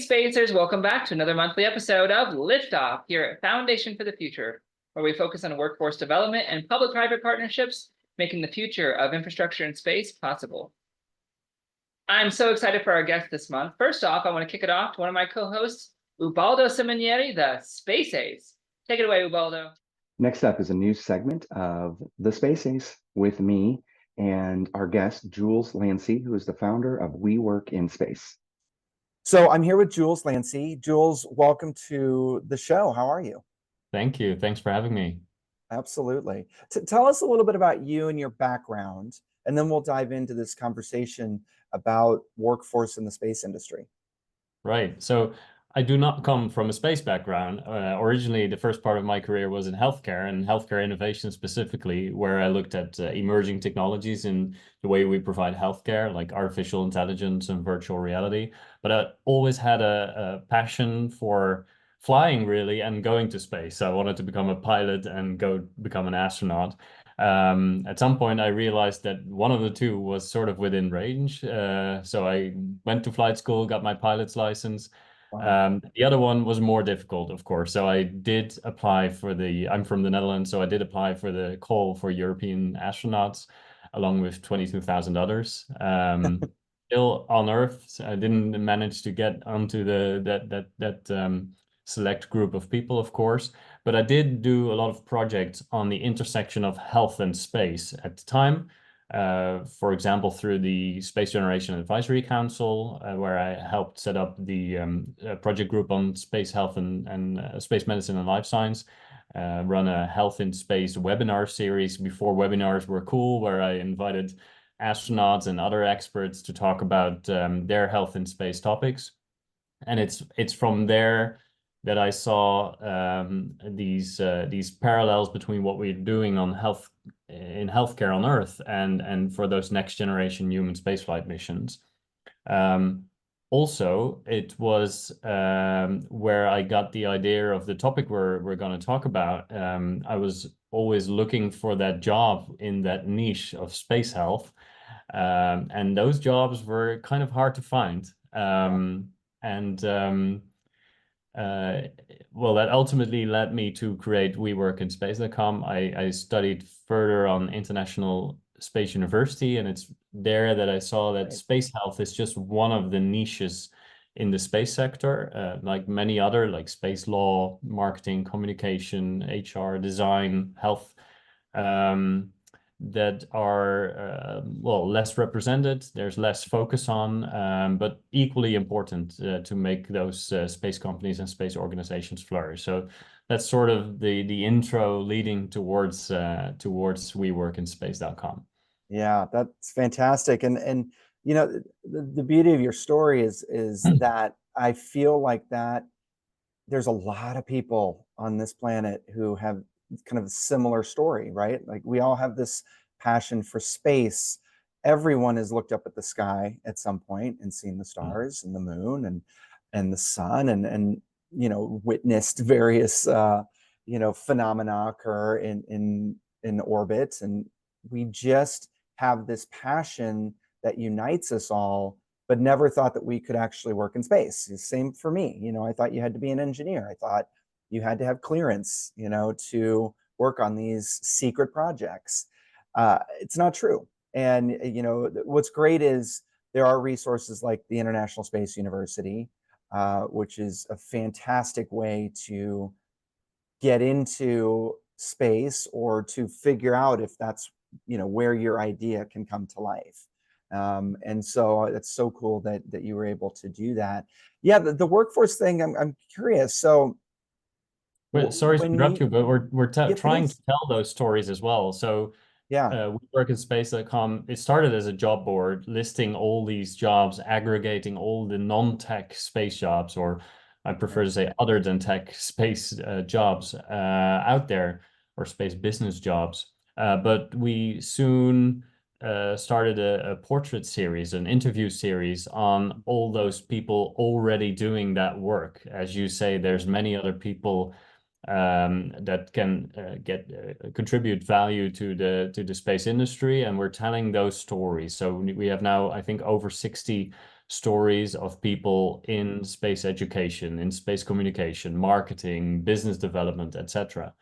Spacers, welcome back to another monthly episode of Liftoff here at Foundation for the Future, where we focus on workforce development and public-private partnerships, making the future of infrastructure in space possible. I'm so excited for our guest this month. First off, I want to kick it off to one of my co-hosts, Ubaldo Ciminieri, the Space Ace. Take it away, Ubaldo. Next up is a new segment of the Space Ace with me and our guest, Jules Lancy, who is the founder of We Work in Space. So I'm here with Jules Lancy. Jules, welcome to the show. How are you? Thank you. Thanks for having me. Absolutely. Tell us a little bit about you and your background, and then we'll dive into this conversation about workforce in the space industry. Right. So I do not come from a space background. Originally, the first part of my career was in healthcare and healthcare innovation specifically, where I looked at emerging technologies in the way we provide healthcare, like artificial intelligence and virtual reality. But I always had a passion for flying, really, and going to space. So I wanted to become a pilot and go become an astronaut. At some point, I realized that one of the two was sort of within range. So I went to flight school, got my pilot's license. Wow. The other one was more difficult, of course. So I did apply for I'm from the Netherlands, so I did apply for the call for European astronauts, along with 22,000 others. Still on Earth, I didn't manage to get onto that select group of people, of course. But I did do a lot of projects on the intersection of health and space at the time. For example, through the Space Generation Advisory Council, where I helped set up the project group on space health and space medicine and life science, run a health in space webinar series before webinars were cool, where I invited astronauts and other experts to talk about their health in space topics. And it's from there that I saw these parallels between what we're doing on healthcare on Earth and for those next generation human spaceflight missions. Also, it was where I got the idea of the topic we're going to talk about. I was always looking for that job in that niche of space health, and those jobs were kind of hard to find. Well, that ultimately led me to create WeWorkInSpace.com. I studied further on International Space University, and it's there that I saw that space health is just one of the niches in the space sector, like many other, like space law, marketing, communication, HR, design, health, that are less represented. There's less focus on, but equally important to make those space companies and space organizations flourish. So that's sort of the intro leading towards WeWorkInSpace.com. Yeah, that's fantastic. And you know, the beauty of your story is that I feel like that there's a lot of people on this planet who have kind of a similar story, right? Like we all have this passion for space. Everyone has looked up at the sky at some point and seen the stars and the moon and the sun and you know, witnessed various phenomena occur in orbit. And we just have this passion that unites us all, but never thought that we could actually work in space. Same for me. You know, I thought you had to be an engineer. I thought you had to have clearance, you know, to work on these secret projects. It's not true. And, you know, what's great is there are resources like the International Space University, which is a fantastic way to get into space or to figure out if that's, you know, where your idea can come to life. And so it's so cool that you were able to do that. Yeah, the workforce thing, I'm curious. So, well, sorry to interrupt you, but we're trying to tell those stories as well. So yeah, WeWorkInSpace.com, it started as a job board listing all these jobs, aggregating all the non-tech space jobs, or I prefer to say other than tech space jobs out there, or space business jobs. But we soon started a portrait series, an interview series on all those people already doing that work. As you say, there's many other people that can contribute value to the space industry, and we're telling those stories. So we have now, I think, over 60 stories of people in space education, in space communication, marketing, business development, etc.,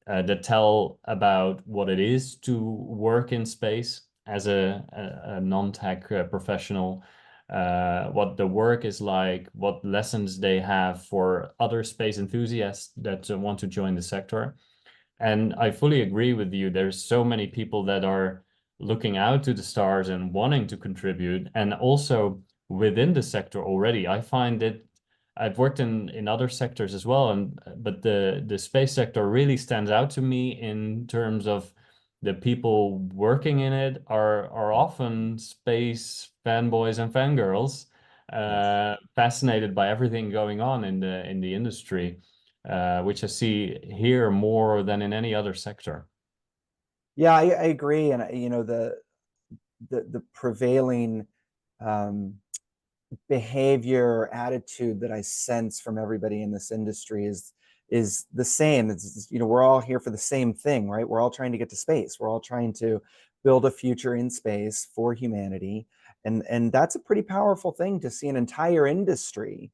that tell about what it is to work in space as a non-tech professional, what the work is like, what lessons they have for other space enthusiasts that want to join the sector. And I fully agree with you. There's so many people that are looking out to the stars and wanting to contribute. And also within the sector already, I find that I've worked in other sectors as well, but the space sector really stands out to me in terms of the people working in it are often space fanboys and fangirls, Yes. fascinated by everything going on in the industry, which I see here more than in any other sector. Yeah, I agree. And you know, the prevailing behavior, attitude that I sense from everybody in this industry is the same. It's, you know, we're all here for the same thing, right? We're all trying to get to space. We're all trying to build a future in space for humanity. And that's a pretty powerful thing to see an entire industry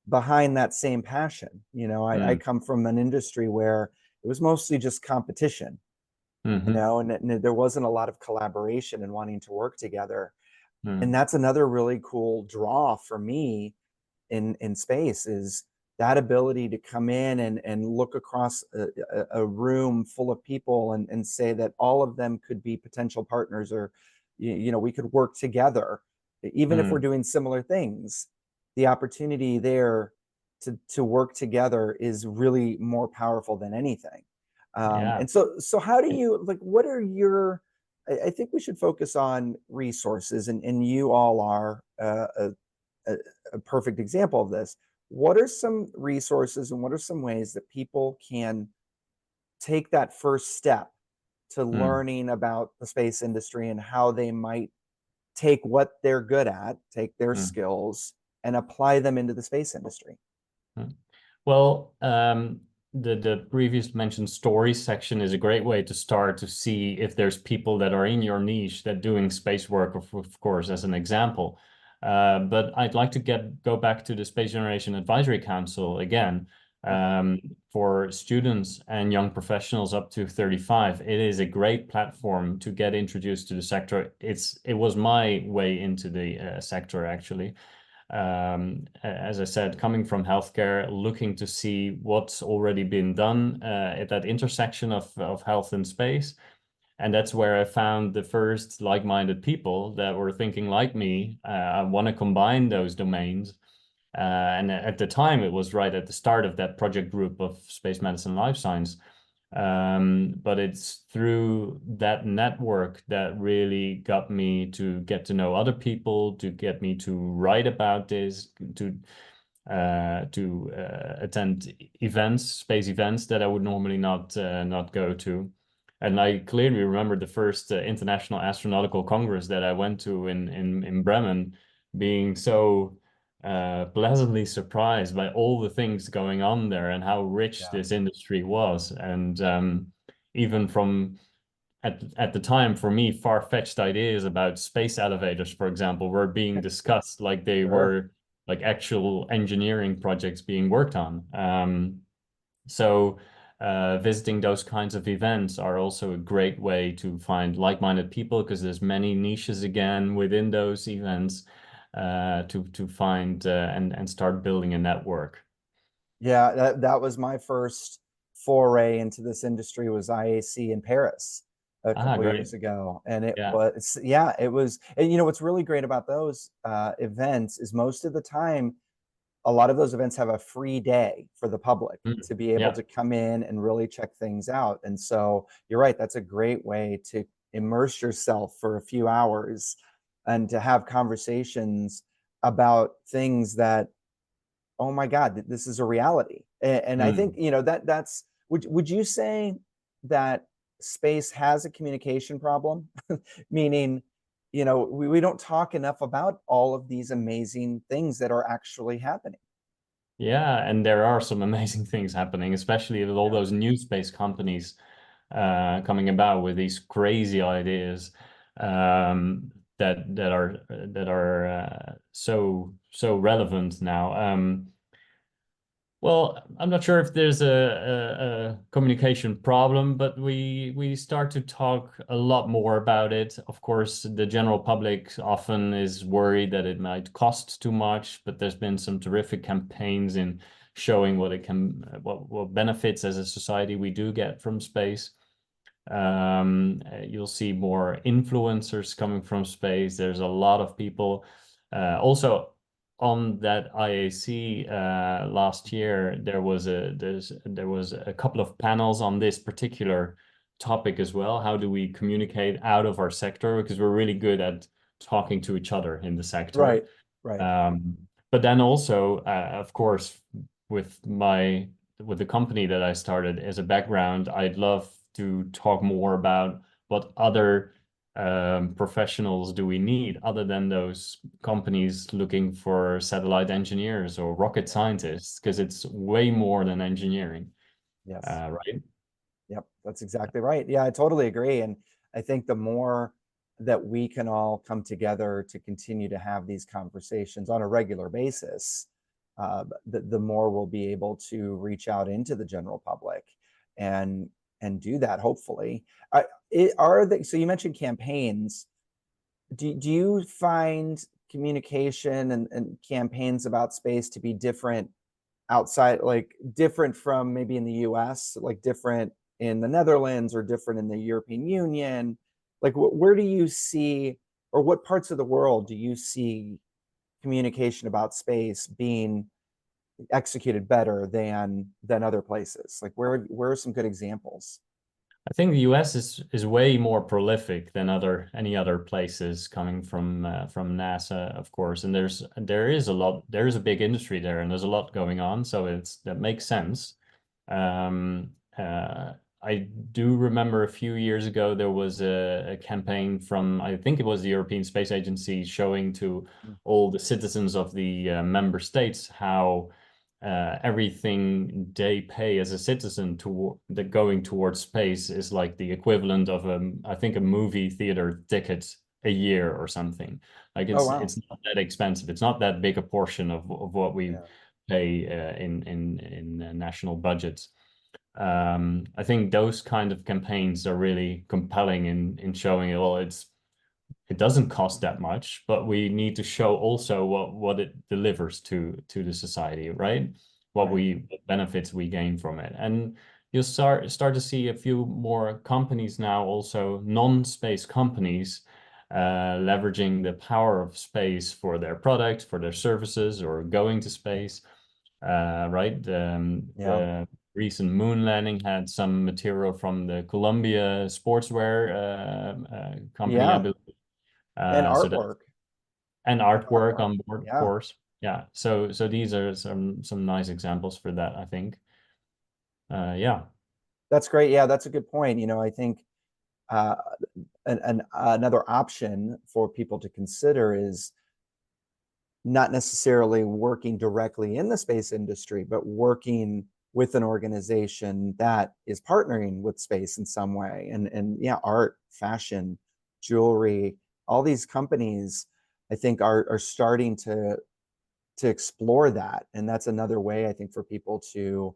behind that same passion. You know, I come from an industry where it was mostly just competition, you know, and there wasn't a lot of collaboration and wanting to work together. And that's another really cool draw for me in space, is that ability to come in and look across a room full of people and say that all of them could be potential partners, or you know, we could work together even if we're doing similar things. The opportunity there to work together is really more powerful than anything. Yeah. And so how do you, like, what are your, I think we should focus on resources, and you all are a perfect example of this. What are some resources and what are some ways that people can take that first step to learning about the space industry, and how they might take what they're good at, take their skills, and apply them into the space industry? Well, the previous mentioned stories section is a great way to start to see if there's people that are in your niche that doing space work, of course, as an example. But I'd like to go back to the Space Generation Advisory Council again. For students and young professionals up to 35, it is a great platform to get introduced to the sector. It was my way into the sector, actually. As I said, coming from healthcare, looking to see what's already been done at that intersection of health and space. And that's where I found the first like-minded people that were thinking like me. I want to combine those domains. And at the time, it was right at the start of that project group of space medicine life science. But it's through that network that really got me to get to know other people, to get me to write about this, to attend events, space events that I would normally not go to. And I clearly remember the first International Astronautical Congress that I went to in Bremen, being so pleasantly surprised by all the things going on there and how rich this industry was. And even from at the time, for me, far-fetched ideas about space elevators, for example, were being discussed like they were like actual engineering projects being worked on. So visiting those kinds of events are also a great way to find like-minded people, because there's many niches again within those events to find and start building a network. Yeah, that was my first foray into this industry, was IAC in Paris a couple Great. years ago. And it Yeah. was, it was, and you know, what's really great about those events is most of the time, a lot of those events have a free day for the public to be able to come in and really check things out. And so you're right, that's a great way to immerse yourself for a few hours and to have conversations about things that, oh my God, this is a reality. And I think, you know, that's, would you say that space has a communication problem? Meaning, you know, we don't talk enough about all of these amazing things that are actually happening. Yeah, and there are some amazing things happening, especially with all those new space companies coming about with these crazy ideas. that are so relevant now. Well, I'm not sure if there's a communication problem, but we start to talk a lot more about it. Of course, the general public often is worried that it might cost too much, but there's been some terrific campaigns in showing what it can, what benefits as a society we do get from space. You'll see more influencers coming from space. There's a lot of people. Also, on that IAC last year, there was a couple of panels on this particular topic as well. How do we communicate out of our sector? Because we're really good at talking to each other in the sector. Right, right. But then also, of course, with the company that I started as a background, I'd love to talk more about what other professionals do we need other than those companies looking for satellite engineers or rocket scientists, because it's way more than engineering. Yes. Right? Yep, that's exactly right. Yeah, I totally agree. And I think the more that we can all come together to continue to have these conversations on a regular basis, the more we'll be able to reach out into the general public and do that, hopefully. So you mentioned campaigns. Do you find communication and campaigns about space to be different outside, like different from maybe in the US, like different in the Netherlands or different in the European Union? Like where do you see, or what parts of the world do you see communication about space being executed better than other places? Like where are some good examples? I think the US is way more prolific than any other places, coming from NASA, of course. And there is a big industry there, and there's a lot going on, so that makes sense. I do remember a few years ago there was a campaign from, I think it was the European Space Agency, showing to all the citizens of the member states how everything they pay as a citizen going towards space is like the equivalent of I think a movie theater ticket a year or something. Like it's not that expensive. It's not that big a portion of what we pay in national budgets. I think those kind of campaigns are really compelling in showing, well, it doesn't cost that much, but we need to show also what it delivers to the society, right? What benefits we gain from it. And you'll start to see a few more companies now, also non-space companies, leveraging the power of space for their products, for their services, or going to space, right? The recent moon landing had some material from the Columbia sportswear company, I believe. And artwork. On board, of course. Yeah. So these are some nice examples for that, I think. Yeah. That's great. Yeah, that's a good point. You know, I think another option for people to consider is not necessarily working directly in the space industry, but working with an organization that is partnering with space in some way. And yeah, art, fashion, jewelry, all these companies, I think, are starting to explore that. And that's another way, I think, for people to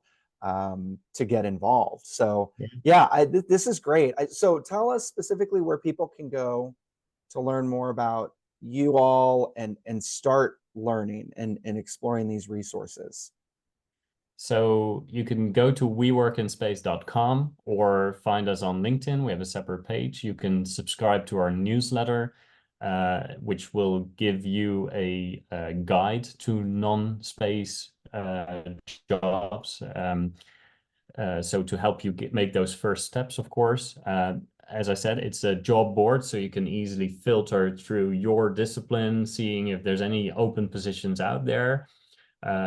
get involved. So yeah, this is great. So tell us specifically where people can go to learn more about you all and start learning and exploring these resources. So you can go to weworkinspace.com or find us on LinkedIn. We have a separate page. You can subscribe to our newsletter, which will give you a guide to non-space jobs. So to help you make those first steps, of course. As I said, it's a job board, so you can easily filter through your discipline, seeing if there's any open positions out there.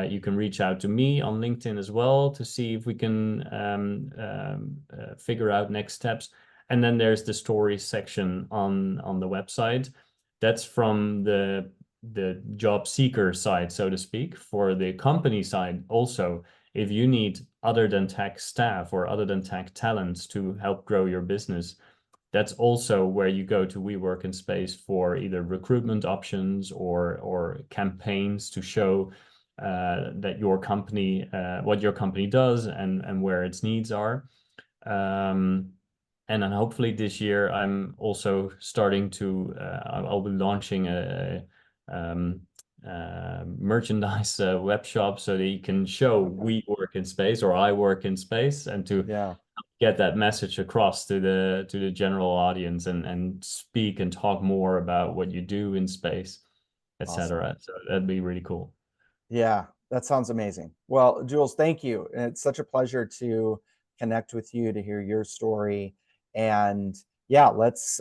You can reach out to me on LinkedIn as well to see if we can figure out next steps. And then there's the stories section on the website. That's from the job seeker side, so to speak. For the company side also, if you need other than tech staff or other than tech talents to help grow your business, that's also where you go to We Work in Space for either recruitment options or campaigns to show that your company, what your company does and where its needs are. And then hopefully this year, I'm also starting to, I'll be launching a merchandise web shop so that you can show we work in space or I work in space, and to get that message across to the general audience and speak and talk more about what you do in space, etc. So that'd be really cool. Yeah, that sounds amazing. Well, Jules, thank you. It's such a pleasure to connect with you, to hear your story. And yeah, let's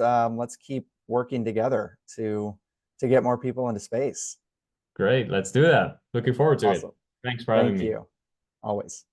keep working together to get more people into space. Great, let's do that. Looking forward to it. Thanks for having me. Thank you. Always.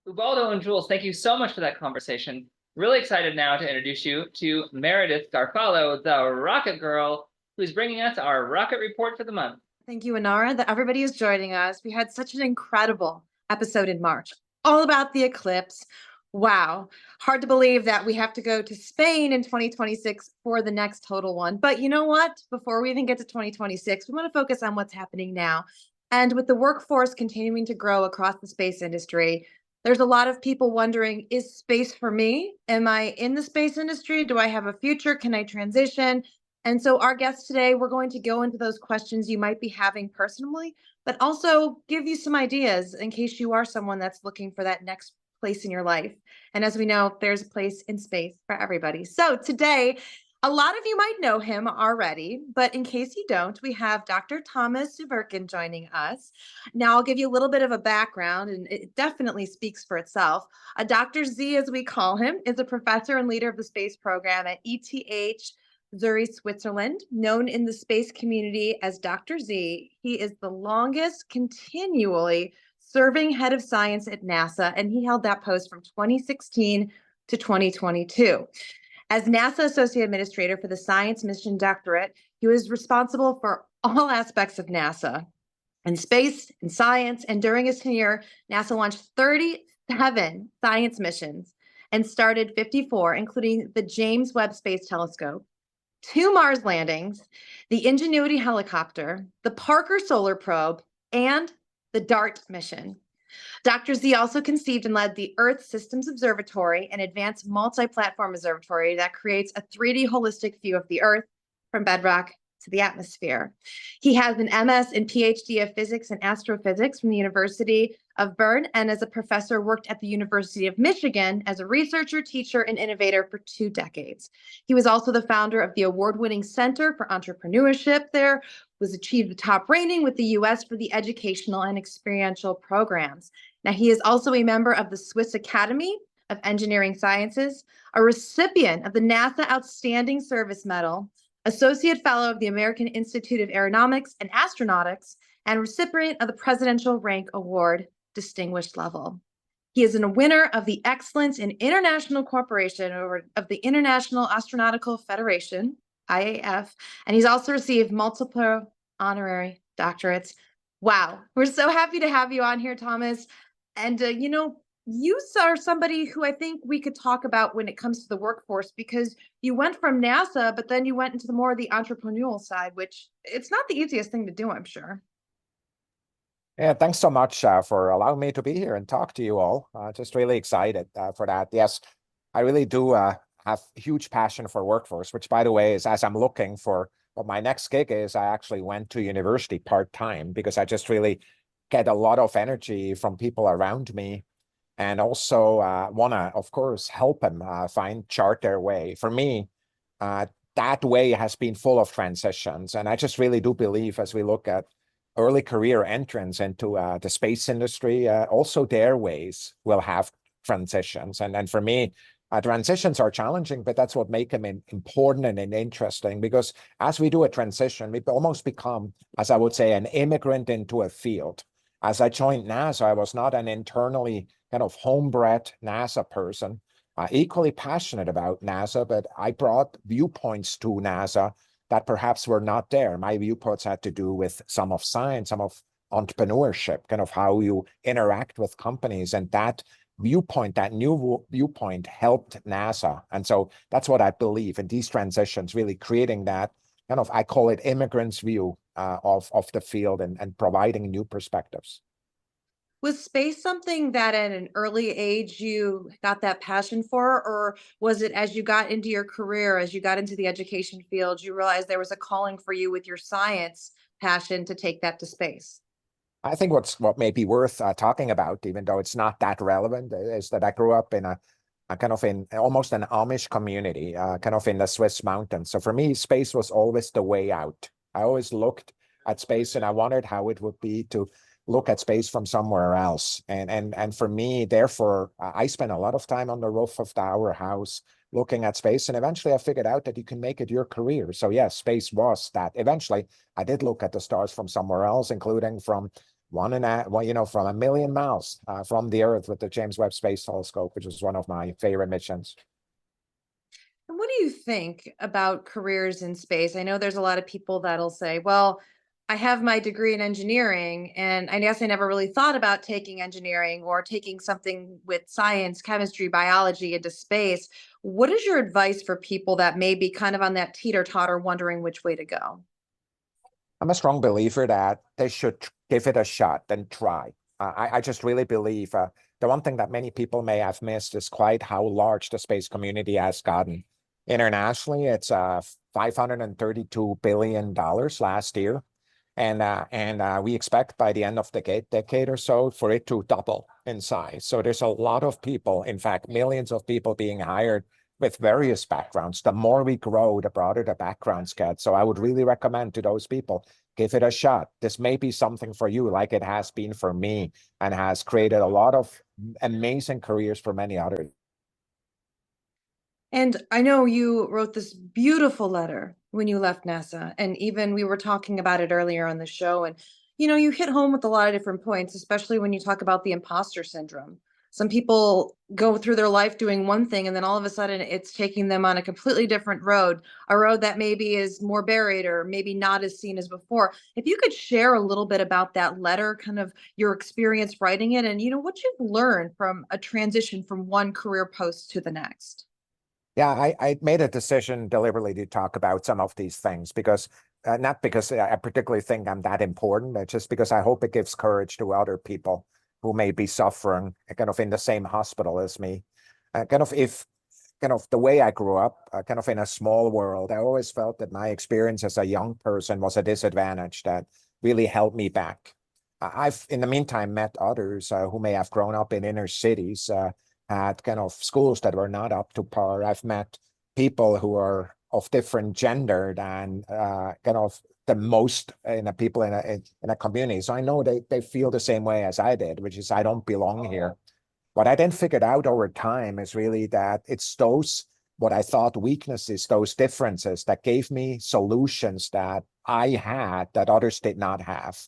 Ubaldo and Jules, thank you so much for that conversation. Really excited now to introduce you to Meredith Garofalo, the Rocket Girl, who's bringing us our rocket report for the month. Thank you, Inara, that everybody is joining us. We had such an incredible episode in March, all about the eclipse. Wow. Hard to believe that we have to go to Spain in 2026 for the next total one. But you know what? Before we even get to 2026, we want to focus on what's happening now. And with the workforce continuing to grow across the space industry, there's a lot of people wondering, is space for me? Am I in the space industry? Do I have a future? Can I transition? And so our guests today, we're going to go into those questions you might be having personally, but also give you some ideas in case you are someone that's looking for that next place in your life. And as we know, there's a place in space for everybody. So today, a lot of you might know him already, but in case you don't, we have Dr. Thomas Zurbuchen joining us. Now I'll give you a little bit of a background, and it definitely speaks for itself. Dr. Z, as we call him, is a professor and leader of the space program at ETH Zurich, Switzerland, known in the space community as Dr. Z. He is the longest continually serving head of science at NASA, and he held that post from 2016 to 2022. As NASA Associate Administrator for the Science Mission Directorate, he was responsible for all aspects of NASA in space and science, and during his tenure, NASA launched 37 science missions and started 54, including the James Webb Space Telescope, 2 Mars landings, the Ingenuity helicopter, the Parker Solar Probe, and the DART mission. Dr. Z also conceived and led the Earth Systems Observatory, an advanced multi-platform observatory that creates a 3D holistic view of the Earth from bedrock to the atmosphere. He has an MS and PhD of physics and astrophysics from the University of Bern, and as a professor worked at the University of Michigan as a researcher, teacher, and innovator for 2 decades. He was also the founder of the award-winning Center for Entrepreneurship there, was achieved the top rating with the US for the educational and experiential programs. Now, he is also a member of the Swiss Academy of Engineering Sciences, a recipient of the NASA Outstanding Service Medal, Associate Fellow of the American Institute of Aeronautics and Astronautics, and recipient of the Presidential Rank Award, Distinguished Level. He is a winner of the Excellence in International Cooperation of the International Astronautical Federation, IAF, and he's also received multiple honorary doctorates. Wow, we're so happy to have you on here, Thomas. And you are somebody who I think we could talk about when it comes to the workforce, because you went from NASA, but then you went into the more of the entrepreneurial side, which it's not the easiest thing to do, I'm sure. Yeah, thanks so much for allowing me to be here and talk to you all. Just really excited for that. Yes, I really do have huge passion for workforce, which, by the way, is as I'm looking for what my next gig is, I actually went to university part-time because I just really get a lot of energy from people around me, and also want to, of course, help them chart their way. For me, that way has been full of transitions. And I just really do believe, as we look at early career entrants into the space industry, also their ways will have transitions. And for me, transitions are challenging, but that's what makes them important and interesting, because as we do a transition, we almost become, as I would say, an immigrant into a field. As I joined NASA, I was not an internally kind of homebred NASA person, equally passionate about NASA, but I brought viewpoints to NASA that perhaps were not there. My viewpoints had to do with some of science, some of entrepreneurship, kind of how you interact with companies. And that viewpoint, that new viewpoint helped NASA. And so that's what I believe in these transitions, really creating that kind of, I call it immigrant's view of the field and providing new perspectives. Was space something that at an early age you got that passion for, or was it as you got into your career, as you got into the education field, you realized there was a calling for you with your science passion to take that to space? I think what may be worth talking about, even though it's not that relevant, is that I grew up in a kind of in almost an Amish community, kind of in the Swiss mountains. So for me, space was always the way out. I always looked at space and I wondered how it would be to look at space from somewhere else. And for me, therefore, I spent a lot of time on the roof of our house looking at space. And eventually I figured out that you can make it your career. So yes, space was that. Eventually, I did look at the stars from somewhere else, including from from 1 million miles from the Earth with the James Webb Space Telescope, which was one of my favorite missions. And what do you think about careers in space? I know there's a lot of people that'll say, well, I have my degree in engineering, and I guess I never really thought about taking engineering or taking something with science, chemistry, biology into space. What is your advice for people that may be kind of on that teeter-totter wondering which way to go? I'm a strong believer that they should give it a shot and try. I just really believe the one thing that many people may have missed is quite how large the space community has gotten. Internationally, it's $532 billion last year. And we expect by the end of the decade or so for it to double in size. So there's a lot of people, in fact, millions of people being hired with various backgrounds. The more we grow, the broader the backgrounds get. So I would really recommend to those people, give it a shot. This may be something for you, like it has been for me, and has created a lot of amazing careers for many others. And I know you wrote this beautiful letter when you left NASA, and even we were talking about it earlier on the show. And, you hit home with a lot of different points, especially when you talk about the imposter syndrome. Some people go through their life doing one thing, and then all of a sudden it's taking them on a completely different road, a road that maybe is more buried or maybe not as seen as before. If you could share a little bit about that letter, kind of your experience writing it, and, what you've learned from a transition from one career post to the next. Yeah, I made a decision deliberately to talk about some of these things because not because I particularly think I'm that important, but just because I hope it gives courage to other people who may be suffering kind of in the same hospital as me. Kind of the way I grew up, kind of in a small world, I always felt that my experience as a young person was a disadvantage that really held me back. I've, in the meantime, met others who may have grown up in inner cities, at kind of schools that were not up to par. I've met people who are of different gender than kind of the most people in a community. So I know they feel the same way as I did, which is I don't belong here. What I then figured out over time is really that it's those, what I thought weaknesses, those differences that gave me solutions that I had that others did not have.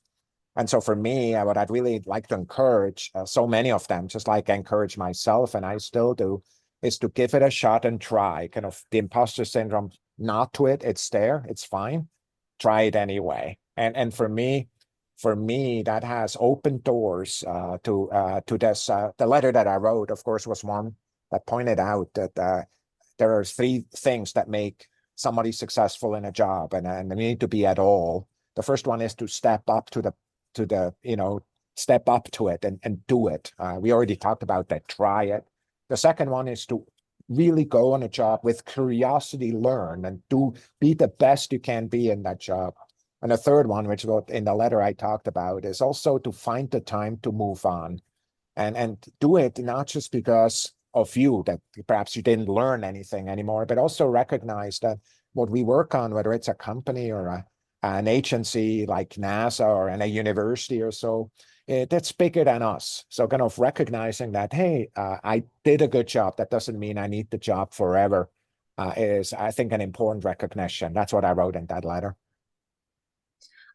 And so for me, what I'd really like to encourage so many of them, just like I encourage myself, and I still do, is to give it a shot and try. Kind of the imposter syndrome, not to it, it's there, it's fine. Try it anyway. And for me, that has opened doors to this. The letter that I wrote, of course, was one that pointed out that there are 3 things that make somebody successful in a job, and they need to be at all. The first one is to step up to it and do it. We already talked about that, try it. The second one is to really go on a job with curiosity, learn and be the best you can be in that job. And the third one, which in the letter I talked about, is also to find the time to move on and do it not just because of you, that perhaps you didn't learn anything anymore, but also recognize that what we work on, whether it's a company or an agency like NASA or in a university or so, that's bigger than us. So kind of recognizing that, hey, I did a good job. That doesn't mean I need the job forever, is, I think, an important recognition. That's what I wrote in that letter.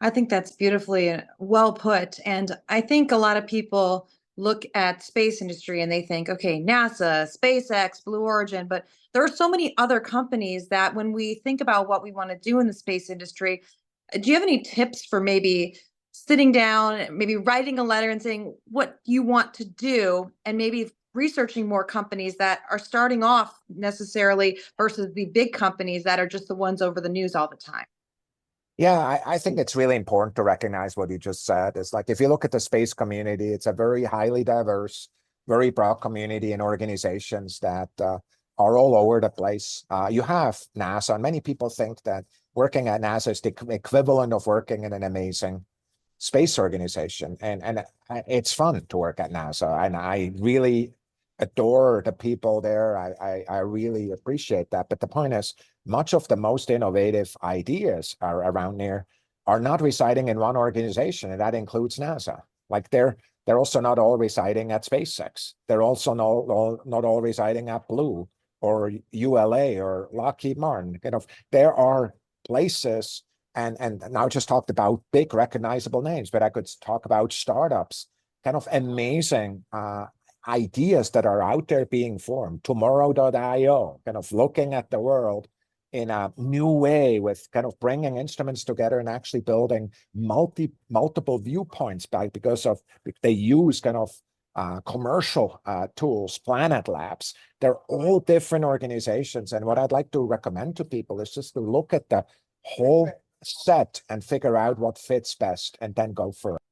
I think that's beautifully well put. And I think a lot of people look at space industry and they think, okay, NASA, SpaceX, Blue Origin, but there are so many other companies that when we think about what we want to do in the space industry, do you have any tips for maybe sitting down, maybe writing a letter and saying what you want to do, and maybe researching more companies that are starting off necessarily versus the big companies that are just the ones over the news all the time? Yeah, I think it's really important to recognize what you just said. It's like, if you look at the space community, it's a very highly diverse, very broad community and organizations that are all over the place. You have NASA, and many people think that working at NASA is the equivalent of working in an amazing space organization. And it's fun to work at NASA, and I really adore the people there. I really appreciate that. But the point is, much of the most innovative ideas are around there are not residing in one organization, and that includes NASA. Like they're also not all residing at SpaceX. They're also not all residing at Blue or ULA or Lockheed Martin. There are places, and now just talked about big recognizable names, but I could talk about startups, kind of amazing ideas that are out there being formed. Tomorrow.io, kind of looking at the world in a new way, with kind of bringing instruments together and actually building multiple viewpoints because they use kind of commercial tools, Planet Labs. They're all different organizations. And what I'd like to recommend to people is just to look at the whole set and figure out what fits best and then go for it.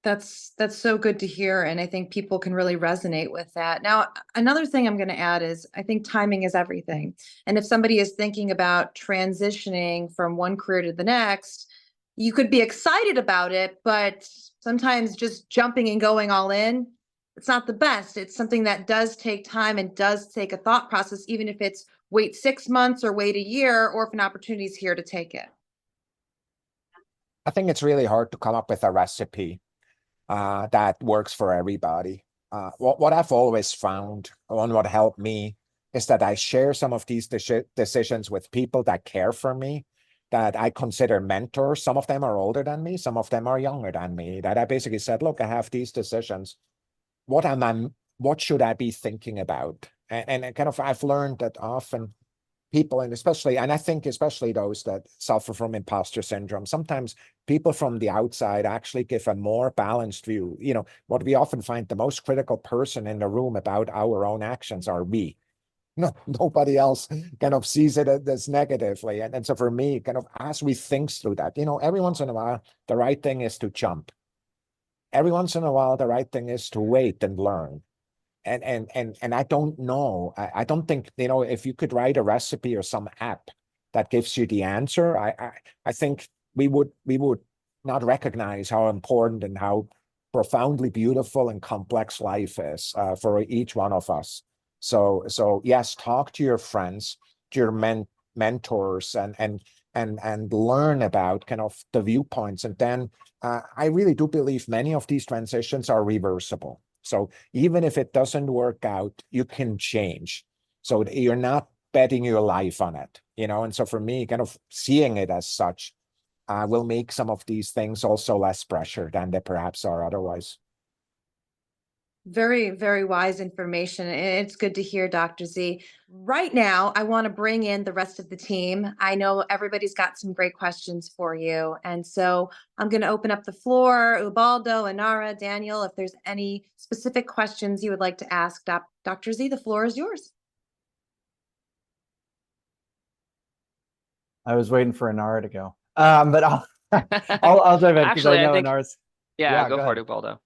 That's so good to hear. And I think people can really resonate with that. Now, another thing I'm going to add is I think timing is everything. And if somebody is thinking about transitioning from one career to the next, you could be excited about it, but sometimes just jumping and going all in, it's not the best. It's something that does take time and does take a thought process, even if it's wait 6 months or wait a year, or if an opportunity is here to take it. I think it's really hard to come up with a recipe that works for everybody. What I've always found, and what helped me, is that I share some of these decisions with people that care for me, that I consider mentors. Some of them are older than me, some of them are younger than me, that I basically said, look, I have these decisions. What should I be thinking about? And kind of, I've learned that often people, and I think especially those that suffer from imposter syndrome, sometimes people from the outside actually give a more balanced view. What we often find, the most critical person in the room about our own actions are we. Nobody else kind of sees it as negatively. And so for me, kind of, as we think through that, every once in a while, the right thing is to jump. Every once in a while, the right thing is to wait and learn. And I don't know. I don't think, if you could write a recipe or some app that gives you the answer, I think we would not recognize how important and how profoundly beautiful and complex life is for each one of us. So yes, talk to your friends, to your mentors, and learn about kind of the viewpoints. And then I really do believe many of these transitions are reversible. So even if it doesn't work out, you can change. So you're not betting your life on it, And so for me, kind of seeing it as such will make some of these things also less pressure than they perhaps are otherwise. Very, very wise information. It's good to hear, Dr. Z. Right now, I want to bring in the rest of the team. I know everybody's got some great questions for you. And so I'm going to open up the floor. Ubaldo, Inara, Daniel, if there's any specific questions you would like to ask Dr. Z, the floor is yours. I was waiting for Inara to go, but I'll dive in because I know Inara's. Yeah, go for it, Ubaldo.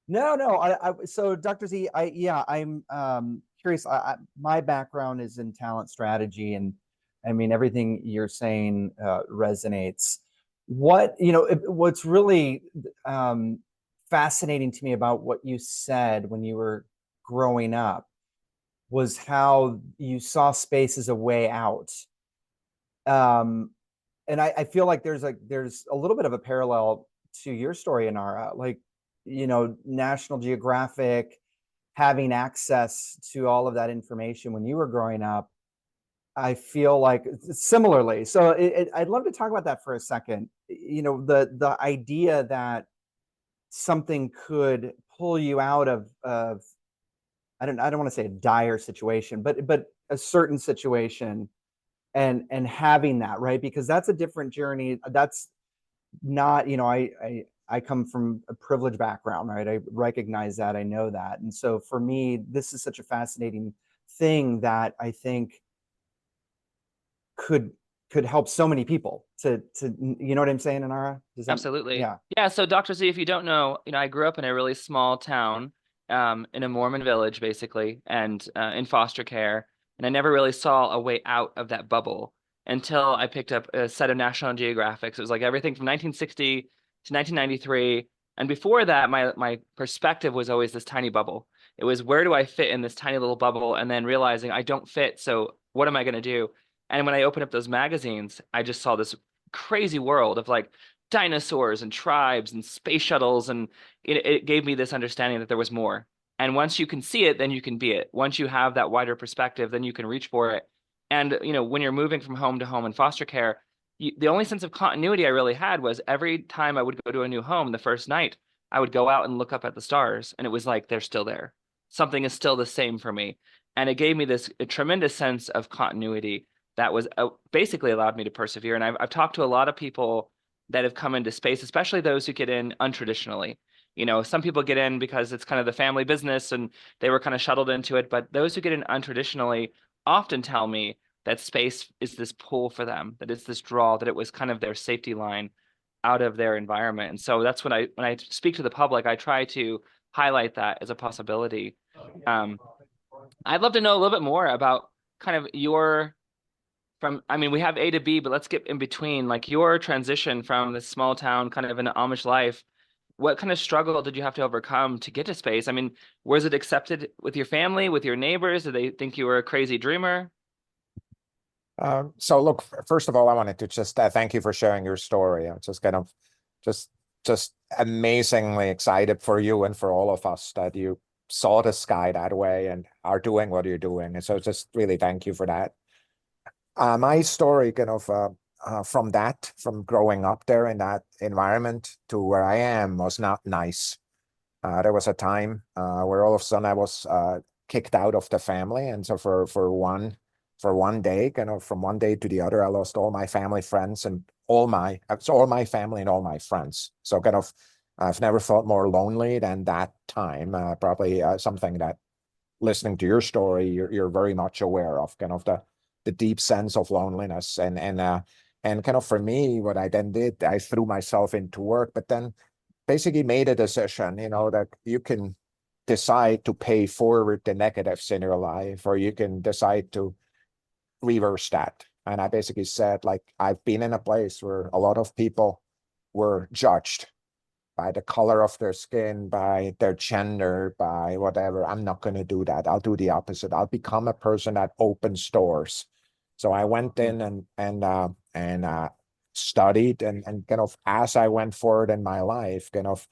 No. So Dr. Z, I'm curious. My background is in talent strategy, and I mean, everything you're saying resonates. What's really fascinating to me about what you said when you were growing up was how you saw space as a way out. And I feel like there's a little bit of a parallel to your story, Inara. Like, National Geographic, having access to all of that information when you were growing up, I feel like similarly. So I'd love to talk about that for a second. The idea that something could pull you out of I don't want to say a dire situation, but a certain situation, and having that, right? Because that's a different journey. That's not, I come from a privileged background, right? I recognize that, I know that. And so for me, this is such a fascinating thing that I think could help so many people to you know what I'm saying, Inara? Does that, Absolutely. yeah. Yeah. So Dr. Z, if you don't know, I grew up in a really small town, in a Mormon village, basically, and in foster care. And I never really saw a way out of that bubble until I picked up a set of National Geographics. It was like everything from 1960 to 1993. And before that, my perspective was always this tiny bubble. It was, where do I fit in this tiny little bubble? And then realizing I don't fit. So what am I going to do? And when I opened up those magazines, I just saw this crazy world of like dinosaurs and tribes and space shuttles. And it gave me this understanding that there was more. And once you can see it, then you can be it. Once you have that wider perspective, then you can reach for it. And, when you're moving from home to home in foster care, the only sense of continuity I really had was every time I would go to a new home, the first night, I would go out and look up at the stars. And it was like, they're still there. Something is still the same for me. And it gave me this a tremendous sense of continuity that was basically allowed me to persevere. And I've talked to a lot of people that have come into space, especially those who get in untraditionally. Some people get in because it's kind of the family business and they were kind of shuttled into it. But those who get in untraditionally often tell me that space is this pull for them, that it's this draw, that it was kind of their safety line out of their environment. And so that's when I speak to the public, I try to highlight that as a possibility. I'd love to know a little bit more about kind of we have A to B, but let's get in between, like your transition from this small town, kind of an Amish life. What kind of struggle did you have to overcome to get to space? I mean, was it accepted with your family, with your neighbors? Did they think you were a crazy dreamer? So look, first of all, I wanted to just thank you for sharing your story. I'm just kind of just amazingly excited for you and for all of us that you saw the sky that way and are doing what you're doing. And so just really thank you for that. My story kind of from growing up there in that environment to where I am was not nice. There was a time where all of a sudden I was kicked out of the family. And so for one day, kind of from one day to the other, I lost all my family, friends, and all my family and all my friends. So kind of, I've never felt more lonely than that time. Probably something that, listening to your story, you're very much aware of, kind of the deep sense of loneliness. And kind of for me, what I then did, I threw myself into work, but then basically made a decision, that you can decide to pay forward the negatives in your life, or you can decide to reverse that. And I basically said, like, I've been in a place where a lot of people were judged by the color of their skin, by their gender, by whatever. I'm not going to do that. I'll do the opposite. I'll become a person that opens doors. So I went in and studied and kind of, as I went forward in my life, kind of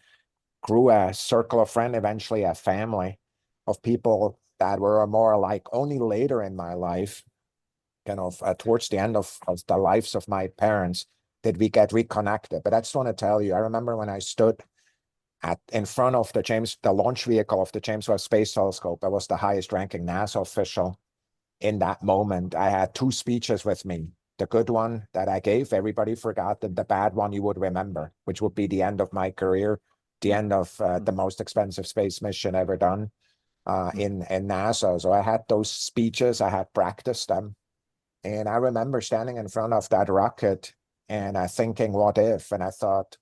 grew a circle of friends, eventually a family of people that were more like. Only later in my life, kind of towards the end of the lives of my parents, did we get reconnected. But I just want to tell you, I remember when I stood in front of the launch vehicle of the James Webb Space Telescope. I was the highest ranking NASA official in that moment. I had two speeches with me. The good one that I gave, everybody forgot, and the bad one you would remember, which would be the end of my career, the end of the most expensive space mission ever done in NASA. So I had those speeches, I had practiced them. And I remember standing in front of that rocket and thinking, what if? And I thought,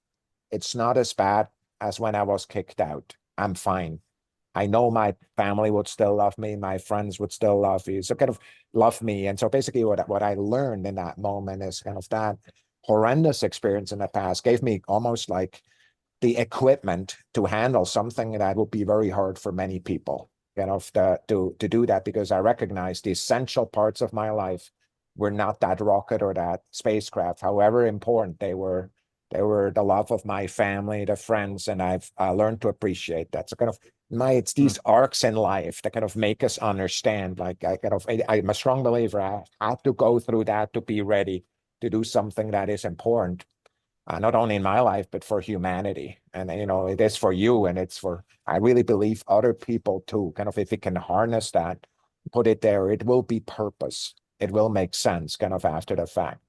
it's not as bad as when I was kicked out. I'm fine. I know my family would still love me. My friends would still love you. So kind of love me. And so basically what I learned in that moment is kind of that horrendous experience in the past gave me almost like the equipment to handle something that would be very hard for many people, kind of to do that, because I recognize the essential parts of my life were not that rocket or that spacecraft, however important they were. They were the love of my family, the friends, and I've learned to appreciate that. So kind of it's these arcs in life that kind of make us understand, like I'm a strong believer. I have to go through that to be ready to do something that is important, not only in my life, but for humanity. And, it is for you, and it's for, I really believe, other people too. Kind of, if we can harness that, put it there, it will be purpose. It will make sense kind of after the fact.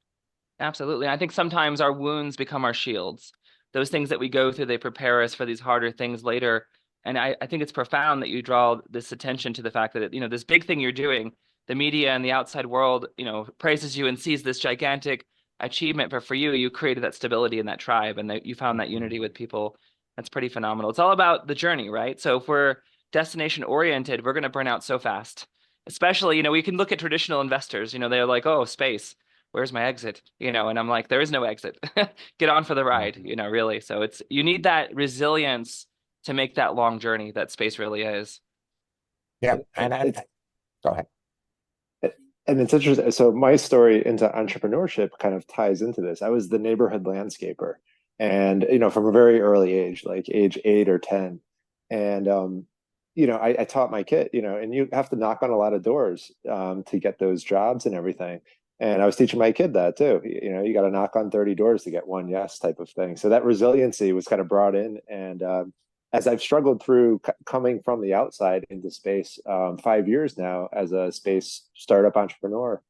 Absolutely. I think sometimes our wounds become our shields. those things that we go through, they prepare us for these harder things later. And I think it's profound that you draw this attention to the fact that, this big thing you're doing, the media and the outside world, praises you and sees this gigantic achievement, but for you, you created that stability in that tribe, and that you found that unity with people. That's pretty phenomenal. It's all about the journey, right? So if we're destination oriented, we're going to burn out so fast. Especially, we can look at traditional investors, they're like, oh, space, where's my exit? And I'm like, there is no exit. Get on for the ride, really. So you need that resilience to make that long journey that space really is. Yeah, and go ahead. And it's interesting. So my story into entrepreneurship kind of ties into this. I was the neighborhood landscaper, and from a very early age, like age 8 or 10, and I taught my kid, and you have to knock on a lot of doors to get those jobs and everything. And I was teaching my kid that too. You got to knock on 30 doors to get one yes type of thing. So that resiliency was kind of brought in, and as I've struggled through coming from the outside into space 5 years now as a space startup entrepreneur,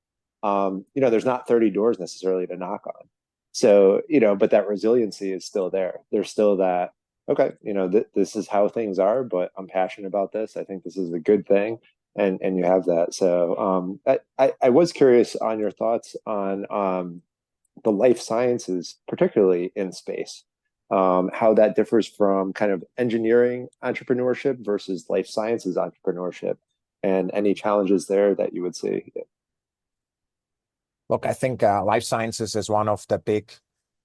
there's not 30 doors necessarily to knock on. So, but that resiliency is still there. There's still that, okay, this is how things are, but I'm passionate about this. I think this is a good thing. And you have that. So I was curious on your thoughts on the life sciences, particularly in space. How that differs from kind of engineering entrepreneurship versus life sciences entrepreneurship, and any challenges there that you would see. Look, I think life sciences is one of the big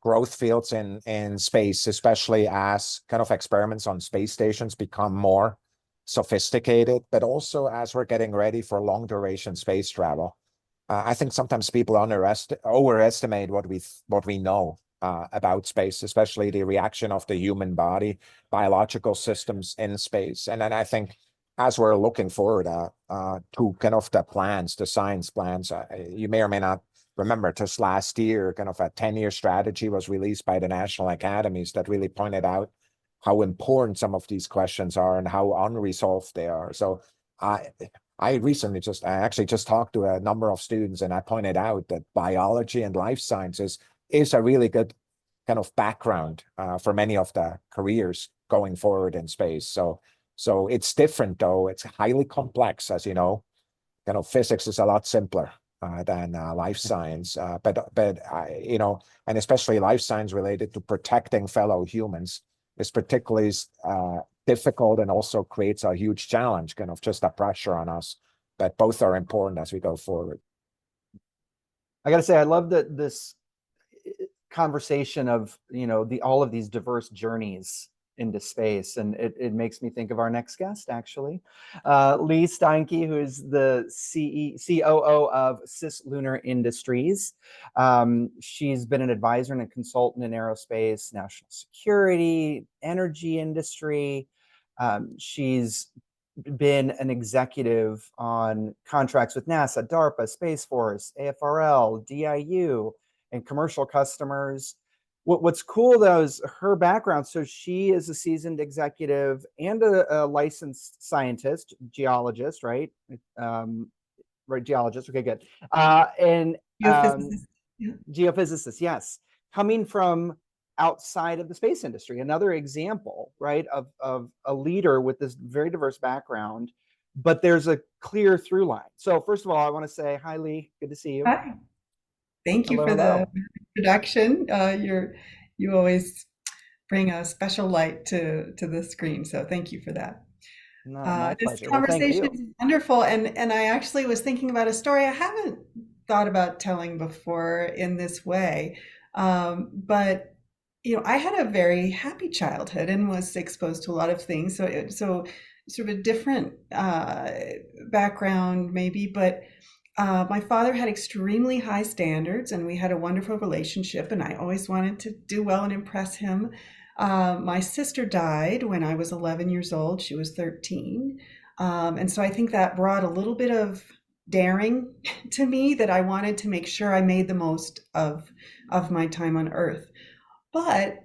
growth fields in space, especially as kind of experiments on space stations become more sophisticated, but also as we're getting ready for long duration space travel. I think sometimes people overestimate what we know about space, especially the reaction of the human body, biological systems in space. And then I think as we're looking forward to kind of the science plans, you may or may not remember just last year, kind of a 10-year strategy was released by the National Academies that really pointed out how important some of these questions are and how unresolved they are. So I actually just talked to a number of students, and I pointed out that biology and life sciences is a really good kind of background for many of the careers going forward in space. So it's different though. It's highly complex, as you know. Kind of physics is a lot simpler than life science, and especially life science related to protecting fellow humans is particularly difficult, and also creates a huge challenge, kind of just a pressure on us. But both are important as we go forward. I got to say, I love that this conversation of all of these diverse journeys into space, and it makes me think of our next guest, actually, Lee Steinke, who is the COO of Cislunar Industries. She's been an advisor and a consultant in aerospace, national security, energy industry. She's been an executive on contracts with NASA, DARPA, Space Force, AFRL, DIU, and commercial customers. What's cool though is her background. So she is a seasoned executive and a licensed scientist, geologist, right? Right, geologist. Okay, good. And Geophysicist. Yeah. Geophysicist, yes. Coming from outside of the space industry, another example, right, of a leader with this very diverse background, but there's a clear through line. So first of all, I want to say hi, Lee. Good to see you. Hi. Thank you Hello, for hello. the introduction. You always bring a special light to the screen, so thank you for that. No, my This pleasure. Well, thank conversation you. is wonderful, and I actually was thinking about a story I haven't thought about telling before in this way, but I had a very happy childhood and was exposed to a lot of things, so sort of a different background maybe, but my father had extremely high standards, and we had a wonderful relationship, and I always wanted to do well and impress him. My sister died when I was 11 years old. She was 13. And so I think that brought a little bit of daring to me, that I wanted to make sure I made the most of my time on Earth. But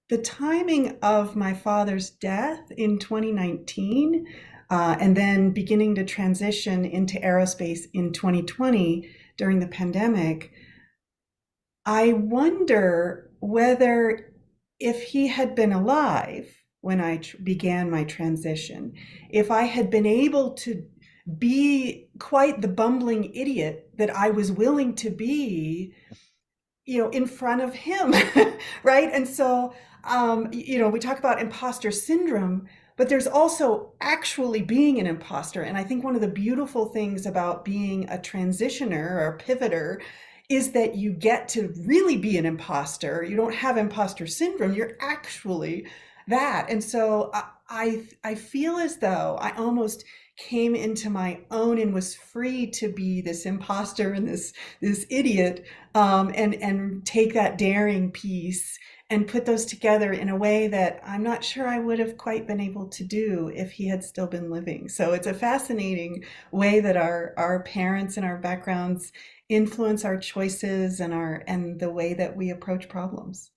the timing of my father's death in 2019, and then beginning to transition into aerospace in 2020 during the pandemic, I wonder whether if he had been alive when I began my transition, if I had been able to be quite the bumbling idiot that I was willing to be, in front of him, right? And so, we talk about imposter syndrome, but there's also actually being an imposter. And I think one of the beautiful things about being a transitioner or a pivoter is that you get to really be an imposter. You don't have imposter syndrome. You're actually that. And so I feel as though I almost came into my own and was free to be this imposter and this idiot, and take that daring piece and put those together in a way that I'm not sure I would have quite been able to do if he had still been living. So it's a fascinating way that our parents and our backgrounds influence our choices and the way that we approach problems.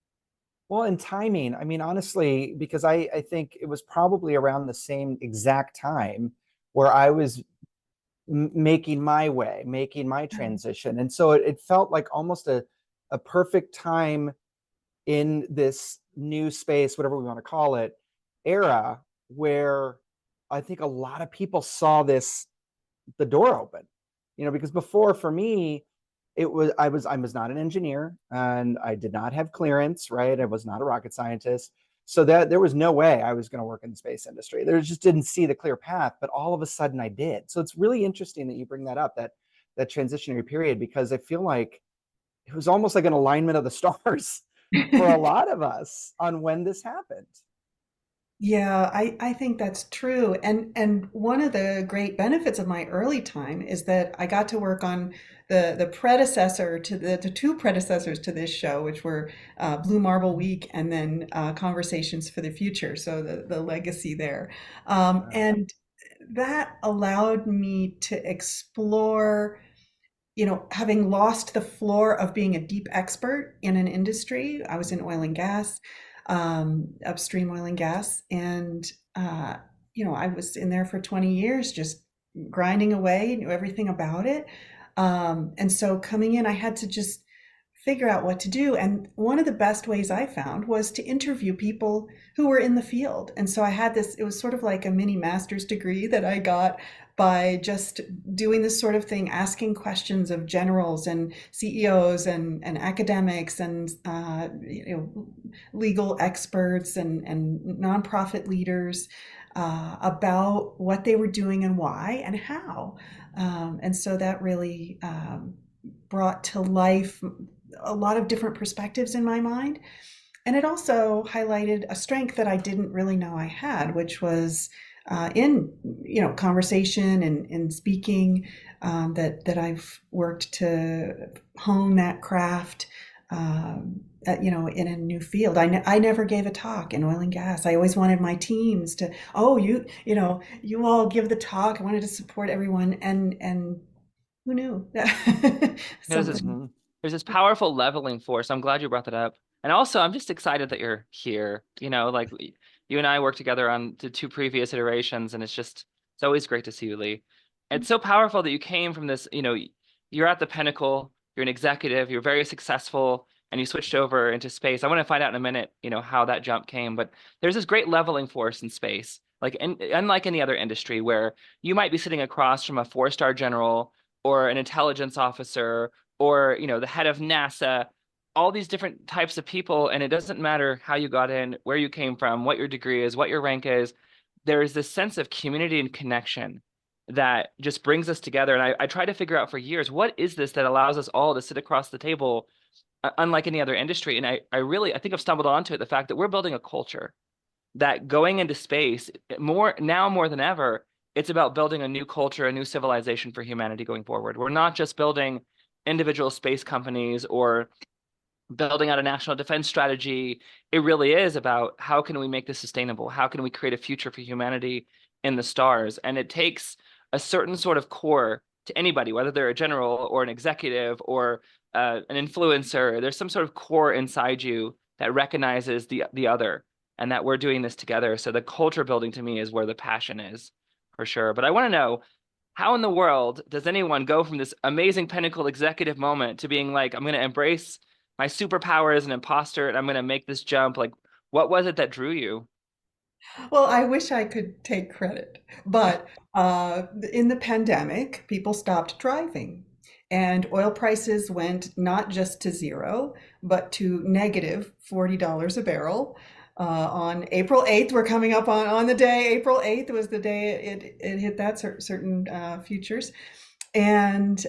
Well, and timing, I mean, honestly, because I think it was probably around the same exact time where I was making my way, making my transition. And so it felt like almost a perfect time in this new space, whatever we want to call it, era, where I think a lot of people saw the door open, because before, for me, I was not an engineer, and I did not have clearance, right? I was not a rocket scientist. So that there was no way I was going to work in the space industry. There just didn't see the clear path, but all of a sudden I did. So it's really interesting that you bring that up, that transitionary period, because I feel like it was almost like an alignment of the stars for a lot of us on when this happened. Yeah, I think that's true. And one of the great benefits of my early time is that I got to work on the predecessor to the two predecessors to this show, which were Blue Marble Week and then Conversations for the Future. So the legacy there. And that allowed me to explore, having lost the floor of being a deep expert in an industry. I was in oil and gas, upstream oil and gas. And, I was in there for 20 years, just grinding away, knew everything about it. And so coming in, I had to just figure out what to do. And one of the best ways I found was to interview people who were in the field. And so I had this, it was sort of like a mini master's degree that I got by just doing this sort of thing, asking questions of generals and CEOs and academics and legal experts and nonprofit leaders about what they were doing and why and how. And so that really brought to life a lot of different perspectives in my mind. And it also highlighted a strength that I didn't really know I had, which was in conversation and speaking, that I've worked to hone that craft in a new field. I never gave a talk in oil and gas. I always wanted my teams to, you all give the talk. I wanted to support everyone, and who knew? There's this powerful leveling force. I'm glad you brought that up. And also, I'm just excited that you're here. Like you and I worked together on the two previous iterations, and it's always great to see you, Lee. It's so powerful that you came from this, you're at the pinnacle, you're an executive, you're very successful, and you switched over into space. I want to find out in a minute, how that jump came, but there's this great leveling force in space, like unlike any other industry where you might be sitting across from a 4-star general or an intelligence officer or, the head of NASA, all these different types of people. And it doesn't matter how you got in, where you came from, what your degree is, what your rank is. There is this sense of community and connection that just brings us together. And I tried to figure out for years, what is this that allows us all to sit across the table, unlike any other industry? And I think I've stumbled onto it, the fact that we're building a culture that going into space more than ever, it's about building a new culture, a new civilization for humanity going forward. We're not just building individual space companies or building out a national defense strategy. It really is about how can we make this sustainable? How can we create a future for humanity in the stars? And it takes a certain sort of core to anybody, whether they're a general or an executive or an influencer. There's some sort of core inside you that recognizes the other, and that we're doing this together. So the culture building to me is where the passion is, for sure. But I want to know, how in the world does anyone go from this amazing pinnacle executive moment to being like, I'm going to embrace my superpower as an imposter and I'm going to make this jump? Like, What was it that drew you? Well, I wish I could take credit, but in the pandemic, people stopped driving, and oil prices went not just to zero, but to negative $40 a barrel. On April 8th, we're coming up on the day, April 8th was the day it hit that certain futures. And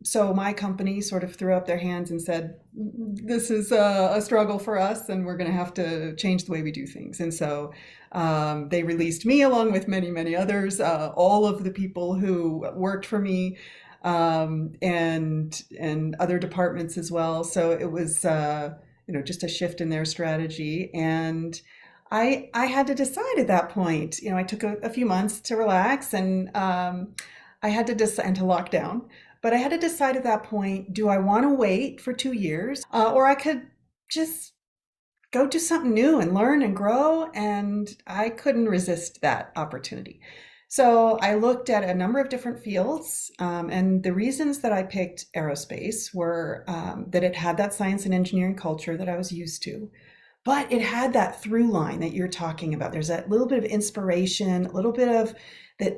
so my company sort of threw up their hands and said, this is a struggle for us, and we're going to have to change the way we do things. And so they released me along with many, many others, all of the people who worked for me, and other departments as well. So it was, just a shift in their strategy. And I had to decide at that point. I took a few months to relax, and I had to decide, and to lock down. But I had to decide at that point, do I want to wait for 2 years, or I could just go do something new and learn and grow? And I couldn't resist that opportunity. So I looked at a number of different fields, and the reasons that I picked aerospace were that it had that science and engineering culture that I was used to, but it had that through line that you're talking about. There's that little bit of inspiration, a little bit of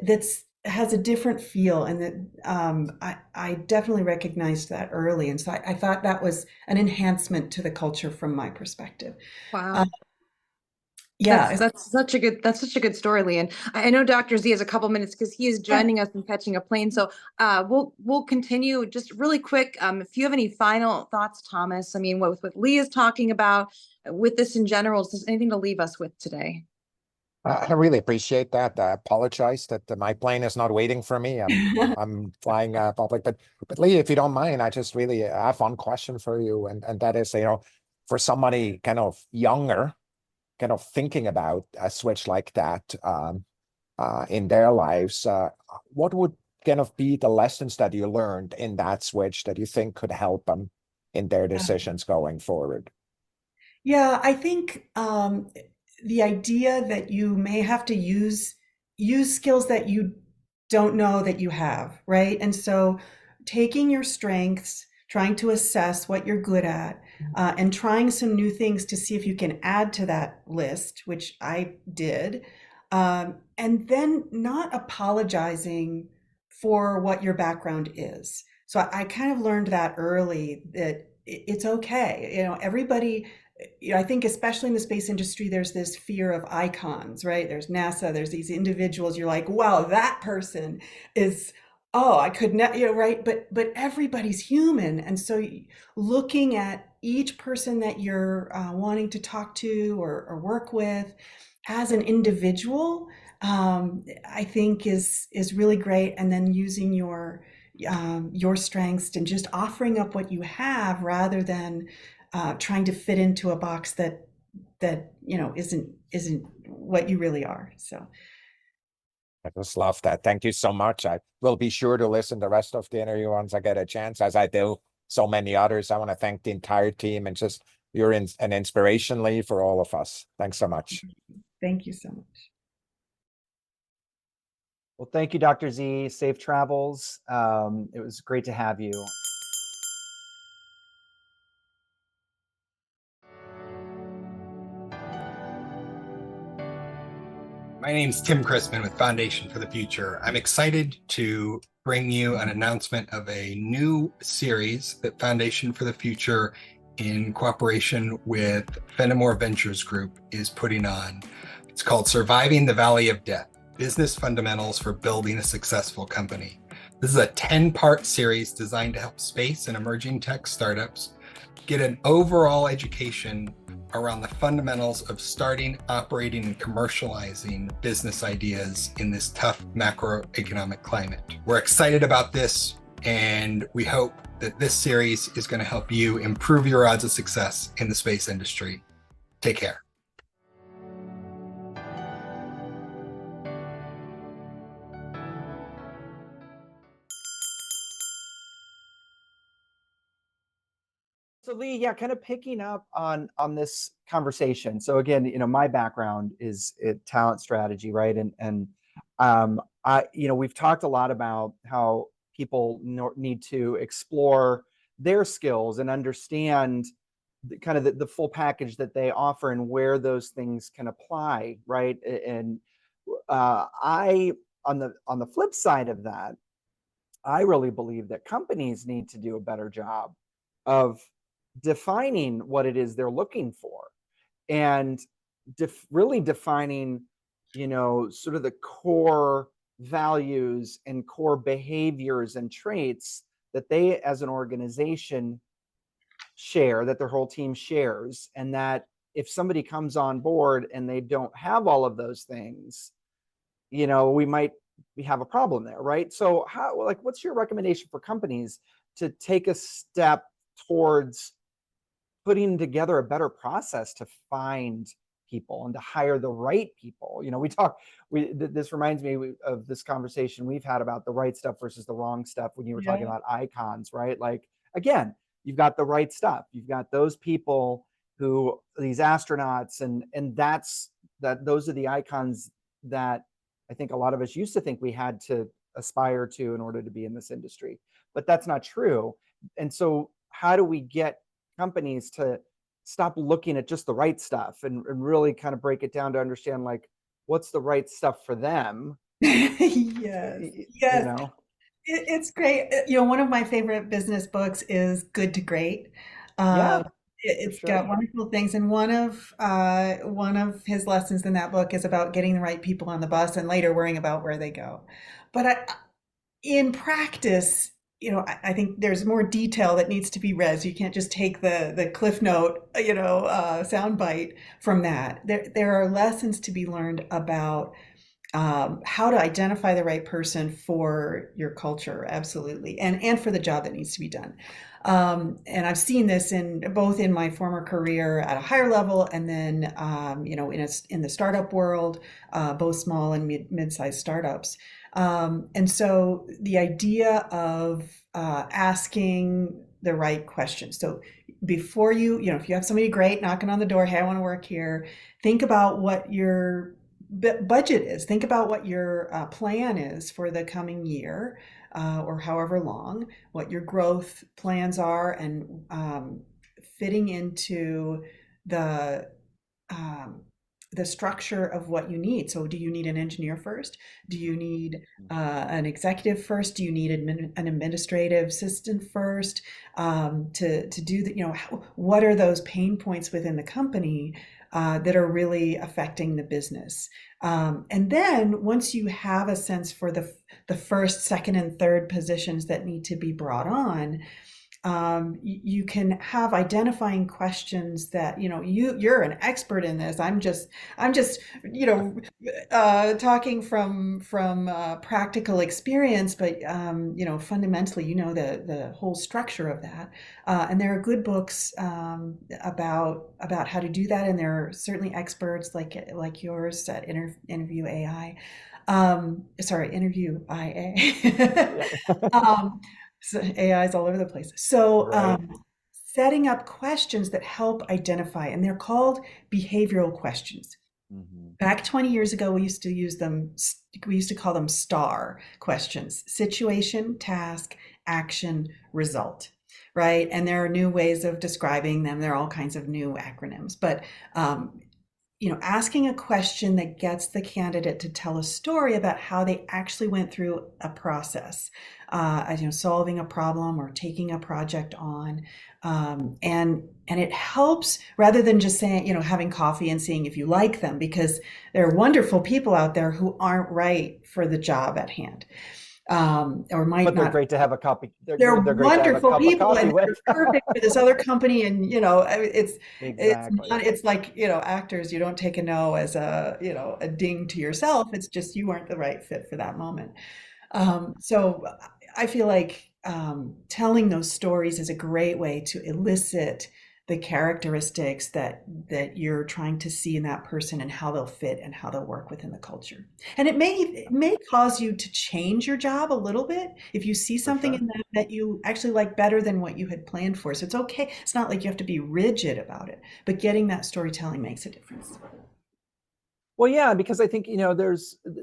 that's has a different feel, and that I definitely recognized that early, and so I thought that was an enhancement to the culture from my perspective. Wow. Yeah, That's such a good story, Lee. And I know Dr. Z has a couple minutes because he is joining us and catching a plane. So we'll continue just really quick. If you have any final thoughts, Thomas, I mean, what Lee is talking about with this in general, is there anything to leave us with today? I really appreciate that. I apologize that my plane is not waiting for me. I'm flying public, but Lee, if you don't mind, I just really have one question for you, and that is, for somebody kind of younger, kind of thinking about a switch like that in their lives, what would kind of be the lessons that you learned in that switch that you think could help them in their decisions going forward? Yeah, I think the idea that you may have to use skills that you don't know that you have, right? And so taking your strengths, trying to assess what you're good at, and trying some new things to see if you can add to that list, which I did, and then not apologizing for what your background is. So I kind of learned that early, that it's okay. Everybody, I think especially in the space industry, there's this fear of icons, right? There's NASA, there's these individuals. You're like, wow, that person is, oh, I could not, right? But everybody's human. And so looking at each person that you're wanting to talk to or work with as an individual, I think is really great. And then using your strengths and just offering up what you have rather than trying to fit into a box that isn't what you really are. So I just love that. Thank you so much. I will be sure to listen to the rest of the interview once I get a chance, as I do so many others. I want to thank the entire team, and just you're an inspiration, Lee, for all of us. Thanks so much. Thank you so much. Well, thank you, Dr. Z. Safe travels. It was great to have you. My name's Tim Crispin with Foundation for the Future. I'm excited to bring you an announcement of a new series that Foundation for the Future, in cooperation with Fenimore Ventures Group, is putting on. It's called Surviving the Valley of Death: Business Fundamentals for Building a Successful Company. This is a 10-part series designed to help space and emerging tech startups get an overall education around the fundamentals of starting, operating, and commercializing business ideas in this tough macroeconomic climate. We're excited about this, and we hope that this series is going to help you improve your odds of success in the space industry. Take care. So Lee, yeah, kind of picking up on this conversation. So again, my background is talent strategy, right? And we've talked a lot about how people need to explore their skills and understand kind of the full package that they offer and where those things can apply, right? And I, on the flip side of that, I really believe that companies need to do a better job of defining what it is they're looking for, and really defining, sort of the core values and core behaviors and traits that they as an organization share, that their whole team shares, and that if somebody comes on board and they don't have all of those things, we might have a problem there, right? So what's your recommendation for companies to take a step towards putting together a better process to find people and to hire the right people? This reminds me of this conversation we've had about the right stuff versus the wrong stuff when you were talking about icons, right? Like, again, you've got the right stuff. You've got those people who, these astronauts, and those are the icons that I think a lot of us used to think we had to aspire to in order to be in this industry, but that's not true. And so how do we get companies to stop looking at just the right stuff and really kind of break it down to understand, like, what's the right stuff for them? Yes. It's great. One of my favorite business books is Good to Great. It's got wonderful things, and one of his lessons in that book is about getting the right people on the bus and later worrying about where they go. But in practice, I think there's more detail that needs to be read. So you can't just take the Cliff Note, sound bite from that. There are lessons to be learned about how to identify the right person for your culture, absolutely, and for the job that needs to be done. And I've seen this both in my former career at a higher level, and then in the startup world, both small and mid-sized startups. And so the idea of asking the right questions. So before if you have somebody great knocking on the door, hey, I want to work here, think about what your budget is. Think about what your plan is for the coming year, or however long, what your growth plans are, and fitting into the structure of what you need. So do you need an engineer first? Do you need an executive first? Do you need an administrative assistant first to do the, what are those pain points within the company that are really affecting the business? And then once you have a sense for the first, second, and third positions that need to be brought on, you can have identifying questions that, you're an expert in this. I'm just talking from practical experience, but fundamentally, the whole structure of that. And there are good books about how to do that, and there are certainly experts like yours at Interview AI. Interview IA. So AI is all over the place. So setting up questions that help identify, and they're called behavioral questions. Back 20 years ago, we used to call them STAR questions: situation, task, action, result, right? And there are new ways of describing them. There are all kinds of new acronyms, but asking a question that gets the candidate to tell a story about how they actually went through a process, solving a problem or taking a project on, and it helps, rather than just saying, having coffee and seeing if you like them, because there are wonderful people out there who aren't right for the job at hand. Or might but they're not. Great to have a copy. They're wonderful people, and they're perfect for this other company. And it's like actors. You don't take a no as a ding to yourself. It's just you weren't the right fit for that moment. So I feel like telling those stories is a great way to elicit the characteristics that you're trying to see in that person, and how they'll fit and how they'll work within the culture. And it may cause you to change your job a little bit if you see something in them that you actually like better than what you had planned for. So it's okay. It's not like you have to be rigid about it, but getting that storytelling makes a difference. Well, yeah, because I think,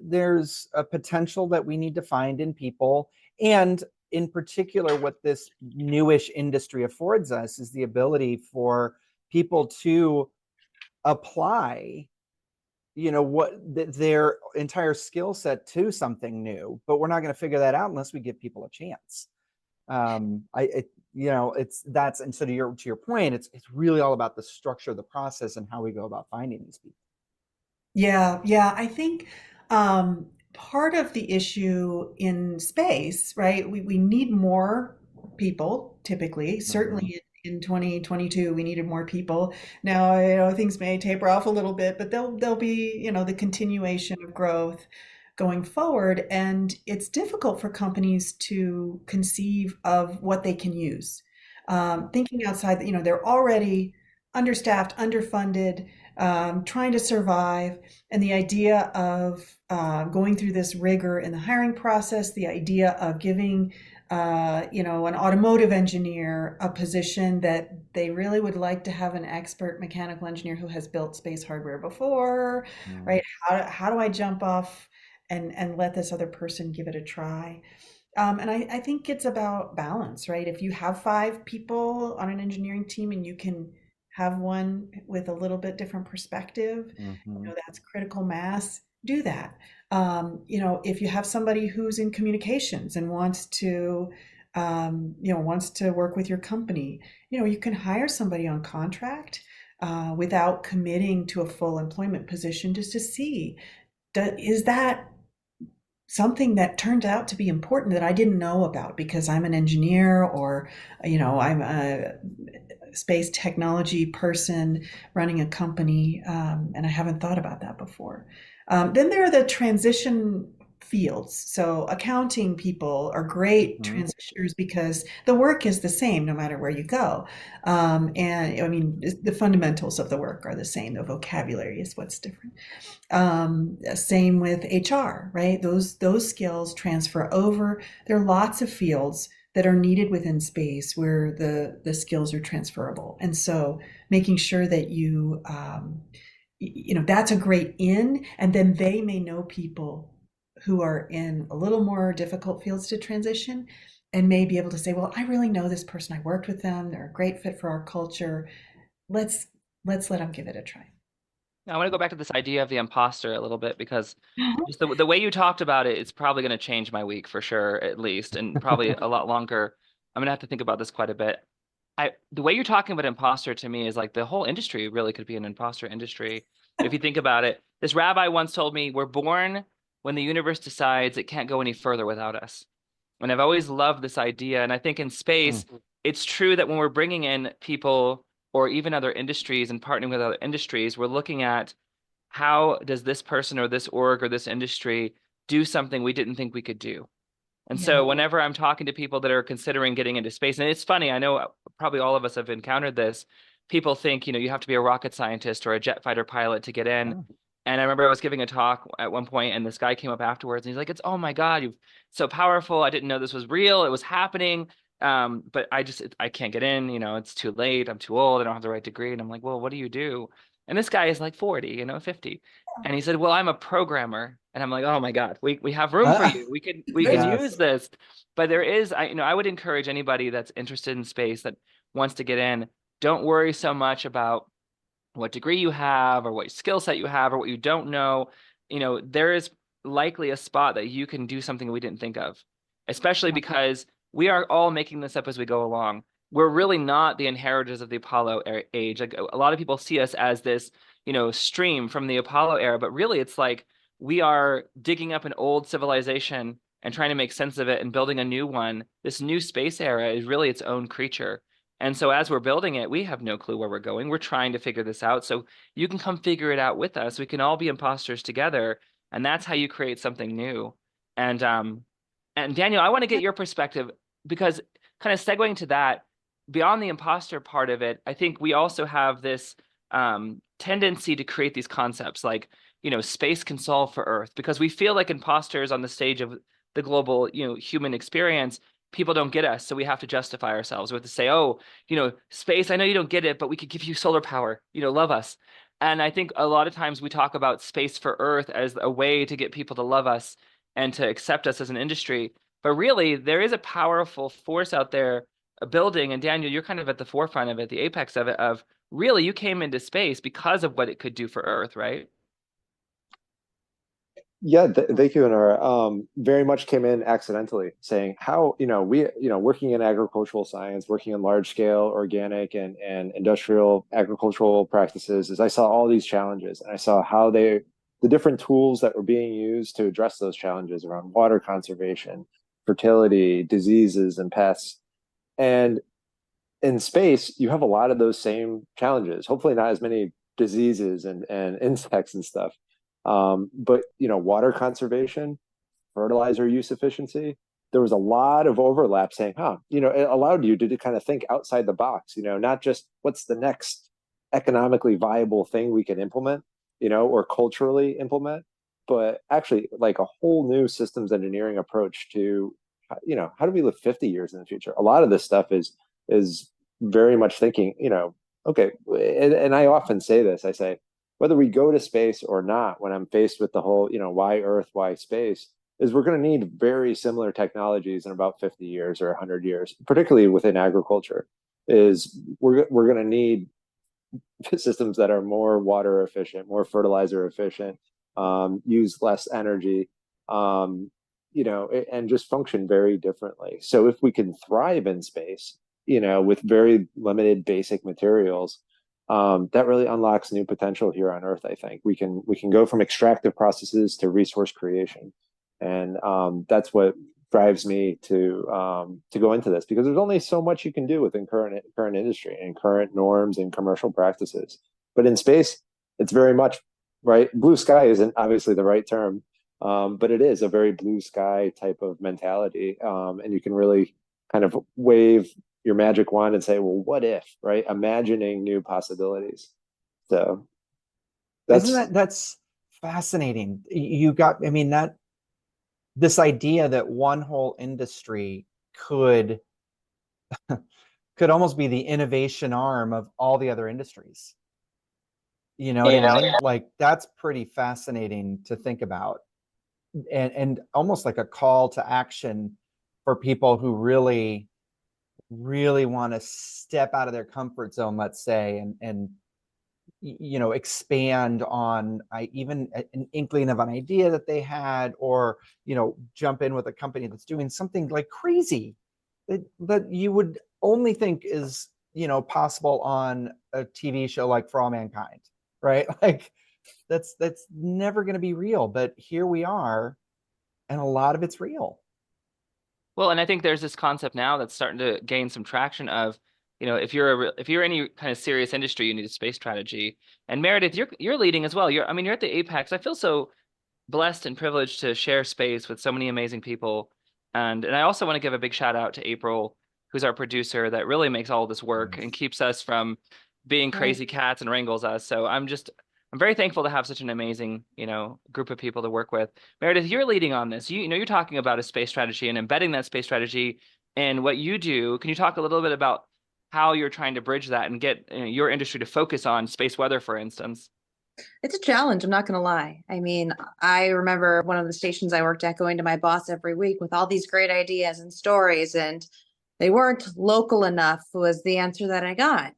there's a potential that we need to find in people. And in particular, what this newish industry affords us is the ability for people to apply, what their entire skill set to something new, but we're not going to figure that out unless we give people a chance. And so to your point, it's really all about the structure of the process and how we go about finding these people. Yeah. I think part of the issue in space, right? We need more people typically. Certainly in 2022, we needed more people. Now, things may taper off a little bit, but there'll be, the continuation of growth going forward. And it's difficult for companies to conceive of what they can use. Thinking outside, they're already understaffed, underfunded, trying to survive. And the idea of going through this rigor in the hiring process, the idea of giving an automotive engineer a position that they really would like to have an expert mechanical engineer who has built space hardware before, right? How do I jump off and let this other person give it a try? And I think it's about balance, right? If you have 5 people on an engineering team and you can have one with a little bit different perspective, that's critical mass, do that. If you have somebody who's in communications and wants to work with your company, you can hire somebody on contract without committing to a full employment position, just to see, is that something that turned out to be important that I didn't know about because I'm an engineer, or I'm a space technology person running a company, and I haven't thought about that before. Then there are the transition fields. So accounting people are great transitioners because the work is the same no matter where you go. And the fundamentals of the work are the same. The vocabulary is what's different. Same with HR, right? Those skills transfer over. There are lots of fields that are needed within space where the skills are transferable. And so making sure that you that's a great in, and then they may know people who are in a little more difficult fields to transition and may be able to say, well, I really know this person. I worked with them. They're a great fit for our culture. Let's let them give it a try. I want to go back to this idea of the imposter a little bit, because just the way you talked about it, it's probably going to change my week for sure, at least, and probably a lot longer. I'm going to have to think about this quite a bit. The way you're talking about imposter to me is like the whole industry really could be an imposter industry. If you think about it, this rabbi once told me, we're born when the universe decides it can't go any further without us. And I've always loved this idea. And I think in space, it's true that when we're bringing in people or even other industries and partnering with other industries, we're looking at how does this person or this org or this industry do something we didn't think we could do. And so whenever I'm talking to people that are considering getting into space, and it's funny, I know probably all of us have encountered this, people think, you have to be a rocket scientist or a jet fighter pilot to get in. And I remember I was giving a talk at one point, and this guy came up afterwards, and he's like, oh my God, you're so powerful. I didn't know this was real. It was happening. But I can't get in, it's too late. I'm too old. I don't have the right degree. And I'm like, well, what do you do? And this guy is like 40, 50. And he said, well, I'm a programmer. And I'm like, oh my God, we have room for you. We can use this. But there is, I would encourage anybody that's interested in space that wants to get in, don't worry so much about what degree you have or what skill set you have or what you don't know. There is likely a spot that you can do something we didn't think of, especially because we are all making this up as we go along. We're really not the inheritors of the Apollo age. Like a lot of people see us as this, stream from the Apollo era, but really it's like we are digging up an old civilization and trying to make sense of it and building a new one. This new space era is really its own creature. And so as we're building it, we have no clue where we're going. We're trying to figure this out. So you can come figure it out with us. We can all be imposters together. And that's how you create something new. And Daniel, I want to get your perspective, because kind of segueing to that, beyond the imposter part of it, I think we also have this tendency to create these concepts like, space can solve for Earth, because we feel like imposters on the stage of the global, human experience. People don't get us, so we have to justify ourselves. We have to say, oh, space, I know you don't get it, but we could give you solar power, love us. And I think a lot of times we talk about space for Earth as a way to get people to love us and to accept us as an industry. But really, there is a powerful force out there building, and Daniel, you're kind of at the forefront of it, the apex of it, of really you came into space because of what it could do for Earth, right? Yeah, thank you, Nora. Very much came in accidentally, saying how, working in agricultural science, working in large scale organic and industrial agricultural practices, is I saw all these challenges, and I saw how the different tools that were being used to address those challenges around water conservation, fertility, diseases, and pests. And in space, you have a lot of those same challenges. Hopefully, not as many diseases and insects and stuff. But water conservation, fertilizer use efficiency, there was a lot of overlap saying, it allowed you to kind of think outside the box, not just what's the next economically viable thing we can implement, or culturally implement, but actually like a whole new systems engineering approach to, how do we live 50 years in the future? A lot of this stuff is very much thinking, okay, and I often say this, I say, whether we go to space or not, when I'm faced with the whole, why Earth, why space, is we're going to need very similar technologies in about 50 years or 100 years, particularly within agriculture, is we're going to need systems that are more water efficient, more fertilizer efficient, use less energy, and just function very differently. So if we can thrive in space, with very limited basic materials, that really unlocks new potential here on Earth. I think we can go from extractive processes to resource creation, and that's what drives me to go into this, because there's only so much you can do within current industry and current norms and commercial practices. But in space, it's very much right. Blue sky isn't obviously the right term, but it is a very blue sky type of mentality, and you can really kind of wave your magic wand and say, well, what if, right? Imagining new possibilities. So that's fascinating. This idea that one whole industry could almost be the innovation arm of all the other industries. You know what I mean? Like, that's pretty fascinating to think about, and almost like a call to action for people who really want to step out of their comfort zone, let's say, and expand on even an inkling of an idea that they had, or jump in with a company that's doing something like crazy that you would only think is possible on a TV show like For All Mankind, right? Like that's never going to be real, but here we are, and a lot of it's real. Well, and I think there's this concept now that's starting to gain some traction of, if you're any kind of serious industry, you need a space strategy. And Meredith, you're leading as well. You're at the Apex. I feel so blessed and privileged to share space with so many amazing people. And I also want to give a big shout out to April, who's our producer, that really makes all this work and keeps us from being crazy cats and wrangles us. So I'm very thankful to have such an amazing, group of people to work with. Meredith, you're leading on this. You're talking about a space strategy and embedding that space strategy in what you do. Can you talk a little bit about how you're trying to bridge that and get your industry to focus on space weather, for instance? It's a challenge, I'm not going to lie. I mean, I remember one of the stations I worked at going to my boss every week with all these great ideas and stories, and they weren't local enough was the answer that I got.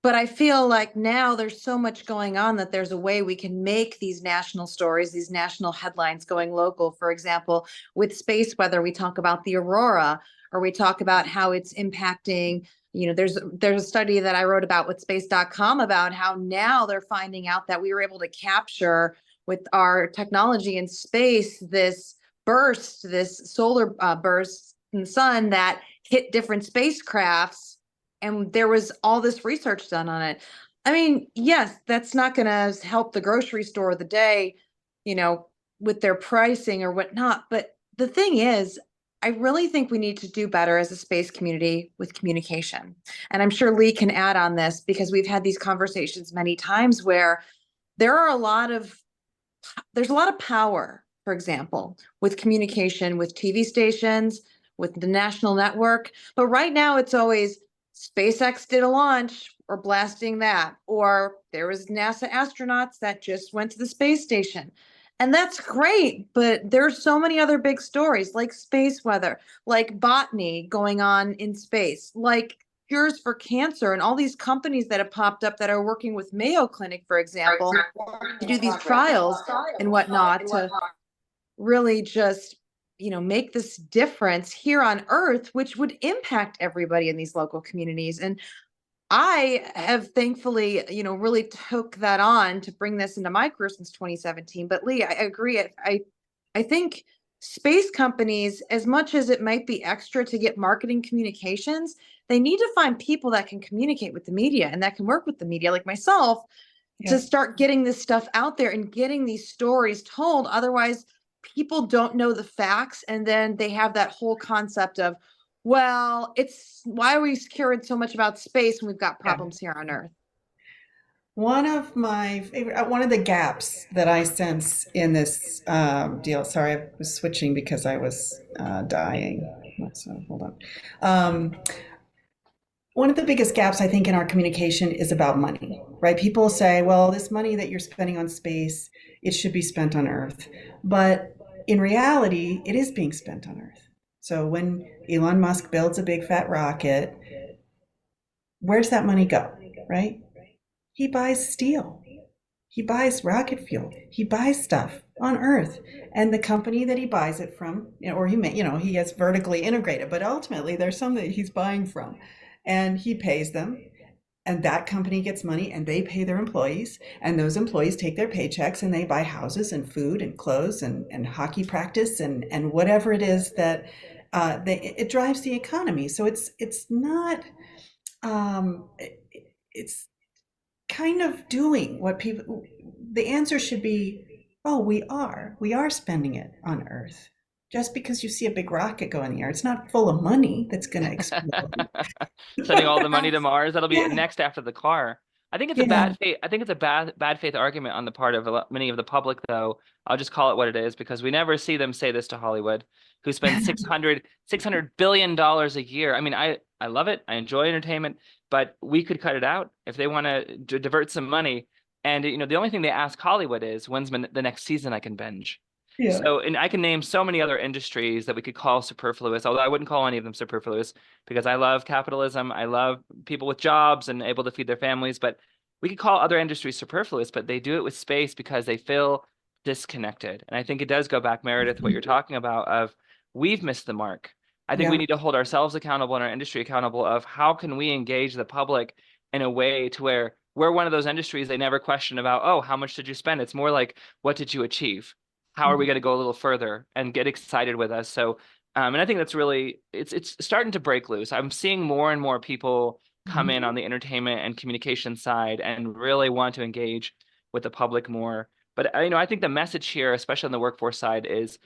But I feel like now there's so much going on that there's a way we can make these national stories, these national headlines going local. For example, with space weather, we talk about the aurora, or we talk about how it's impacting. There's a study that I wrote about with space.com about how now they're finding out that we were able to capture with our technology in space this solar burst in the sun that hit different spacecrafts. And there was all this research done on it. I mean, yes, that's not going to help the grocery store of the day, with their pricing or whatnot. But the thing is, I really think we need to do better as a space community with communication. And I'm sure Lee can add on this, because we've had these conversations many times where there's a lot of power, for example, with communication with TV stations, with the national network. But right now it's always SpaceX did a launch, or blasting that, or there was NASA astronauts that just went to the space station. And that's great, but there's so many other big stories like space weather, like botany going on in space, like cures for cancer and all these companies that have popped up that are working with Mayo Clinic, for example, to do these trials and whatnot to really just, make this difference here on Earth, which would impact everybody in these local communities. And I have thankfully, really took that on to bring this into my career since 2017. But Lee, I agree. I think space companies, as much as it might be extra to get marketing communications, they need to find people that can communicate with the media and that can work with the media, like myself, to start getting this stuff out there and getting these stories told. Otherwise, people don't know the facts, and then they have that whole concept of, well, it's why are we caring so much about space when we've got problems here on Earth? One of my favorite, one of the gaps that I sense in this deal. Sorry, I was switching because I was dying. So hold on. One of the biggest gaps I think in our communication is about money, right? People say, well, this money that you're spending on space, it should be spent on Earth. But in reality, it is being spent on Earth. So when Elon Musk builds a big fat rocket, where's that money go, right? He buys steel. He buys rocket fuel. He buys stuff on Earth. And the company that he buys it from, or he gets vertically integrated, but ultimately there's some that he's buying from. And he pays them, and that company gets money, and they pay their employees, and those employees take their paychecks and they buy houses and food and clothes and hockey practice and whatever it is that it drives the economy. So it's not it's kind of doing what people. The answer should be, oh, we are spending it on Earth. Just because you see a big rocket go in the air, it's not full of money that's going to explode. Sending all the money to Mars. That'll be next after the car. I think it's a bad faith. I think it's a bad faith argument on the part of many of the public, though. I'll just call it what it is, because we never see them say this to Hollywood, who spends $600 billion a year. I mean, I love it. I enjoy entertainment, but we could cut it out if they want to divert some money. And the only thing they ask Hollywood is, when's the next season I can binge? Yeah. So, and I can name so many other industries that we could call superfluous, although I wouldn't call any of them superfluous, because I love capitalism. I love people with jobs and able to feed their families. But we could call other industries superfluous, but they do it with space because they feel disconnected. And I think it does go back, Meredith, what you're talking about of, we've missed the mark. I think we need to hold ourselves accountable and our industry accountable of, how can we engage the public in a way to where we're one of those industries they never question about, oh, how much did you spend? It's more like, what did you achieve? How are we going to go a little further and get excited with us? So, and I think that's really, it's starting to break loose. I'm seeing more and more people come in on the entertainment and communication side and really want to engage with the public more. But, I think the message here, especially on the workforce side, is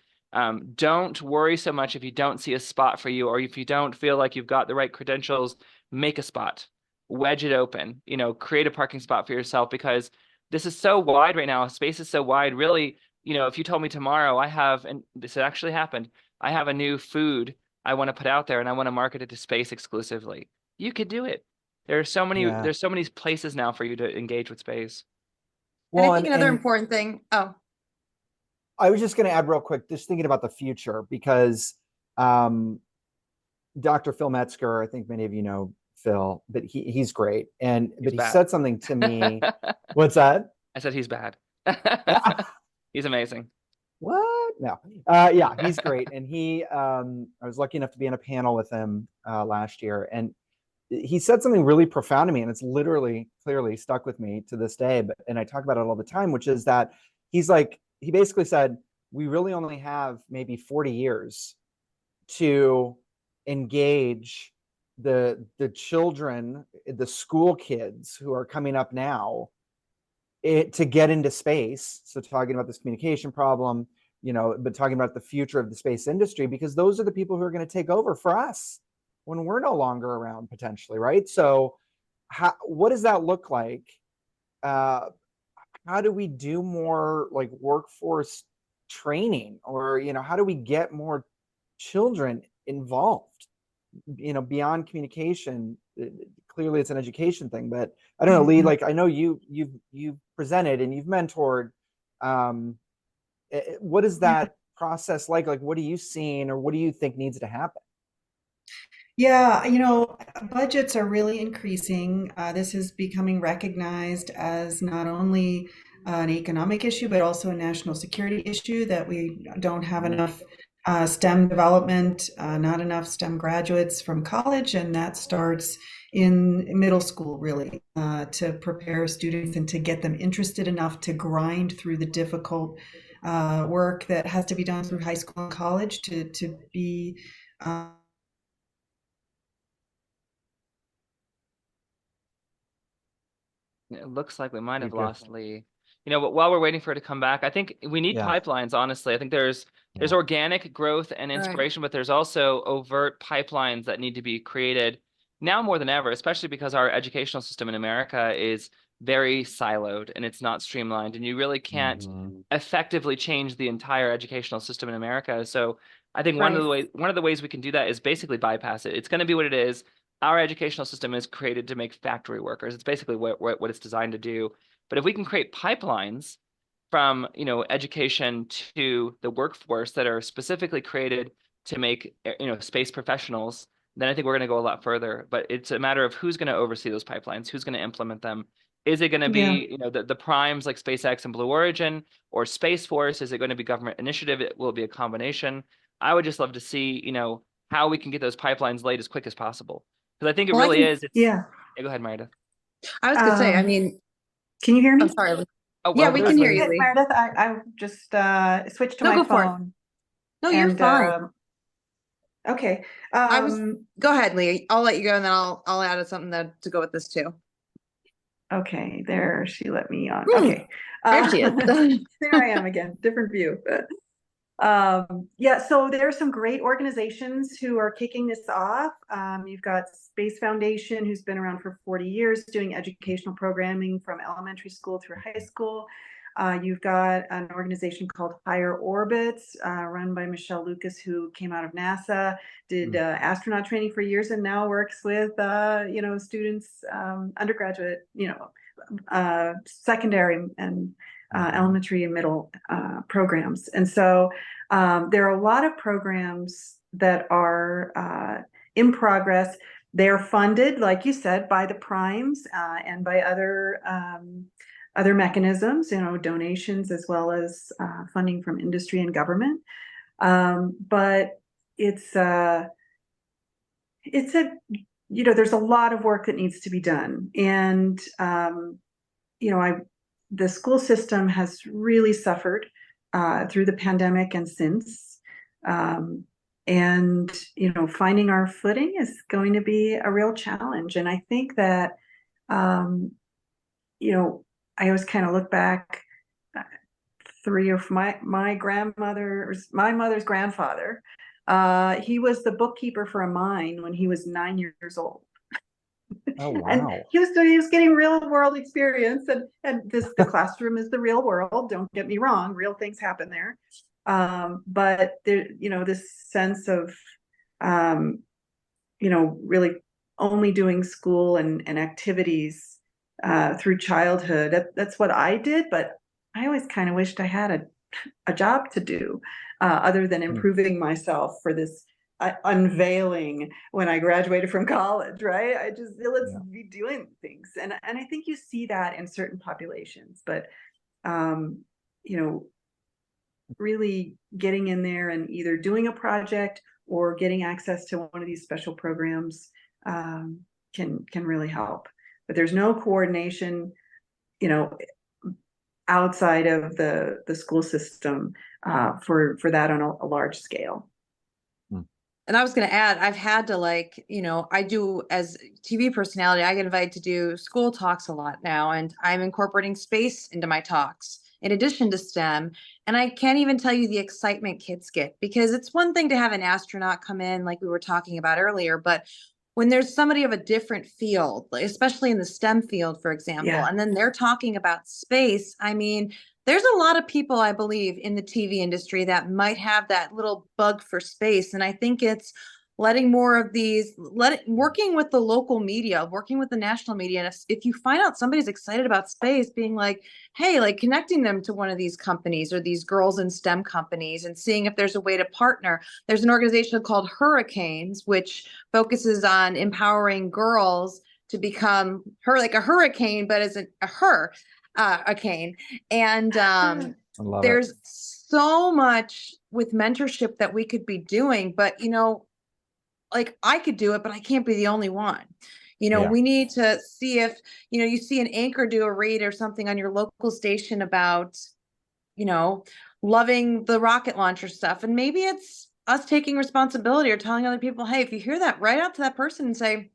don't worry so much if you don't see a spot for you, or if you don't feel like you've got the right credentials. Make a spot, wedge it open, create a parking spot for yourself, because this is so wide right now. Space is so wide, really. If you told me tomorrow and this actually happened, I have a new food I want to put out there and I want to market it to space exclusively, you could do it. There's so many places now for you to engage with space. Well, and I think another important thing. Oh, I was just going to add real quick, just thinking about the future, because Dr. Phil Metzger, I think many of you know Phil, but he's great. But he said something to me. What's that? I said he's bad. He's amazing. What? No. Yeah, he's great. And I was lucky enough to be on a panel with him last year. And he said something really profound to me, and it's literally clearly stuck with me to this day. And I talk about it all the time, which is that he basically said, we really only have maybe 40 years to engage the children, the school kids who are coming up now, to get into space. So talking about this communication problem, but talking about the future of the space industry, because those are the people who are going to take over for us when we're no longer around, potentially, right? So what does that look like? How do we do more like workforce training, or, how do we get more children involved, beyond communication? Clearly it's an education thing, but I don't know, Lee, like, I know you've presented and you've mentored. What is that process like? Like, what are you seeing, or what do you think needs to happen? Yeah, budgets are really increasing. This is becoming recognized as not only an economic issue, but also a national security issue that we don't have enough STEM development, not enough STEM graduates from college, and that starts in middle school, really, to prepare students and to get them interested enough to grind through the difficult work that has to be done through high school and college to be It looks like we might You have go. lost Lee. But while we're waiting for her to come back, I think we need Yeah. pipelines, honestly. I think there's Yeah. organic growth and Right. inspiration, but there's also overt pipelines that need to be created now more than ever, especially because our educational system in America is very siloed and it's not streamlined, and you really can't Mhm. effectively change the entire educational system in America. So I think one of the ways we can do that is basically bypass it. It's going to be what it is. Our educational system is created to make factory workers. It's basically what it's designed to do. But if we can create pipelines from education to the workforce that are specifically created to make space professionals, then I think we're going to go a lot further. But it's a matter of who's going to oversee those pipelines, who's going to implement them. Is it going to Yeah. be the primes like SpaceX and Blue Origin, or Space Force? Is it going to be government initiative? It will be a combination. I would just love to see how we can get those pipelines laid as quick as possible, because I think it Well, I really can- is. Yeah. Yeah, go ahead, Meredith. I was gonna say, I Um, mean, Can you hear me? I'm sorry. Oh, Yeah, well, we there's can hear Lee. you, Lee. Meredith, I just switched to No, my go for it. phone. No, you're and fine. Okay. Go ahead, Lee. I'll let you go, and then I'll add something to go with this too. Okay, there she let me on. Hmm. Okay. There she is. There I am again, different view. Yeah, so there are some great organizations who are kicking this off. You've got Space Foundation, who's been around for 40 years doing educational programming from elementary school through high school. You've got an organization called Higher Orbits, run by Michelle Lucas, who came out of NASA, did astronaut training for years, and now works with students, undergraduate, secondary and elementary and middle programs. And so there are a lot of programs that are in progress. They're funded, like you said, by the primes and by other mechanisms, donations, as well as funding from industry and government. But there's a lot of work that needs to be done. And, the school system has really suffered through the pandemic and since. And, finding our footing is going to be a real challenge. And I think that, I always kind of look back, three of my mother's grandfather. He was the bookkeeper for a mine when he was 9 years old. Oh, And wow. he was getting real world experience, and the classroom is the real world. Don't get me wrong, real things happen there. But there, this sense of, really only doing school and activities through childhood. That's what I did, but I always kind of wished I had a job to do other than improving myself for this unveiling when I graduated from college, right? Let's be doing things. And I think you see that in certain populations, but, really getting in there and either doing a project or getting access to one of these special programs can really help. But there's no coordination, outside of the school system for that on a large scale. And I was going to add, I've had to I do, as TV personality, I get invited to do school talks a lot now, and I'm incorporating space into my talks in addition to STEM. And I can't even tell you the excitement kids get, because it's one thing to have an astronaut come in like we were talking about earlier, but when there's somebody of a different field, especially in the STEM field, for example, and then they're talking about space, I mean, there's a lot of people, I believe, in the TV industry that might have that little bug for space. And I think it's letting more of these, working with the local media, working with the national media. And if you find out somebody's excited about space, being like, hey, like connecting them to one of these companies or these girls in STEM companies and seeing if there's a way to partner. There's an organization called Hurricanes, which focuses on empowering girls to become like a hurricane, but as a cane. And there's so much with mentorship that we could be doing, but like I could do it, but I can't be the only one. We need to see if, you see an anchor do a read or something on your local station about, loving the rocket launcher stuff. And maybe it's us taking responsibility or telling other people, hey, if you hear that, write out to that person and say,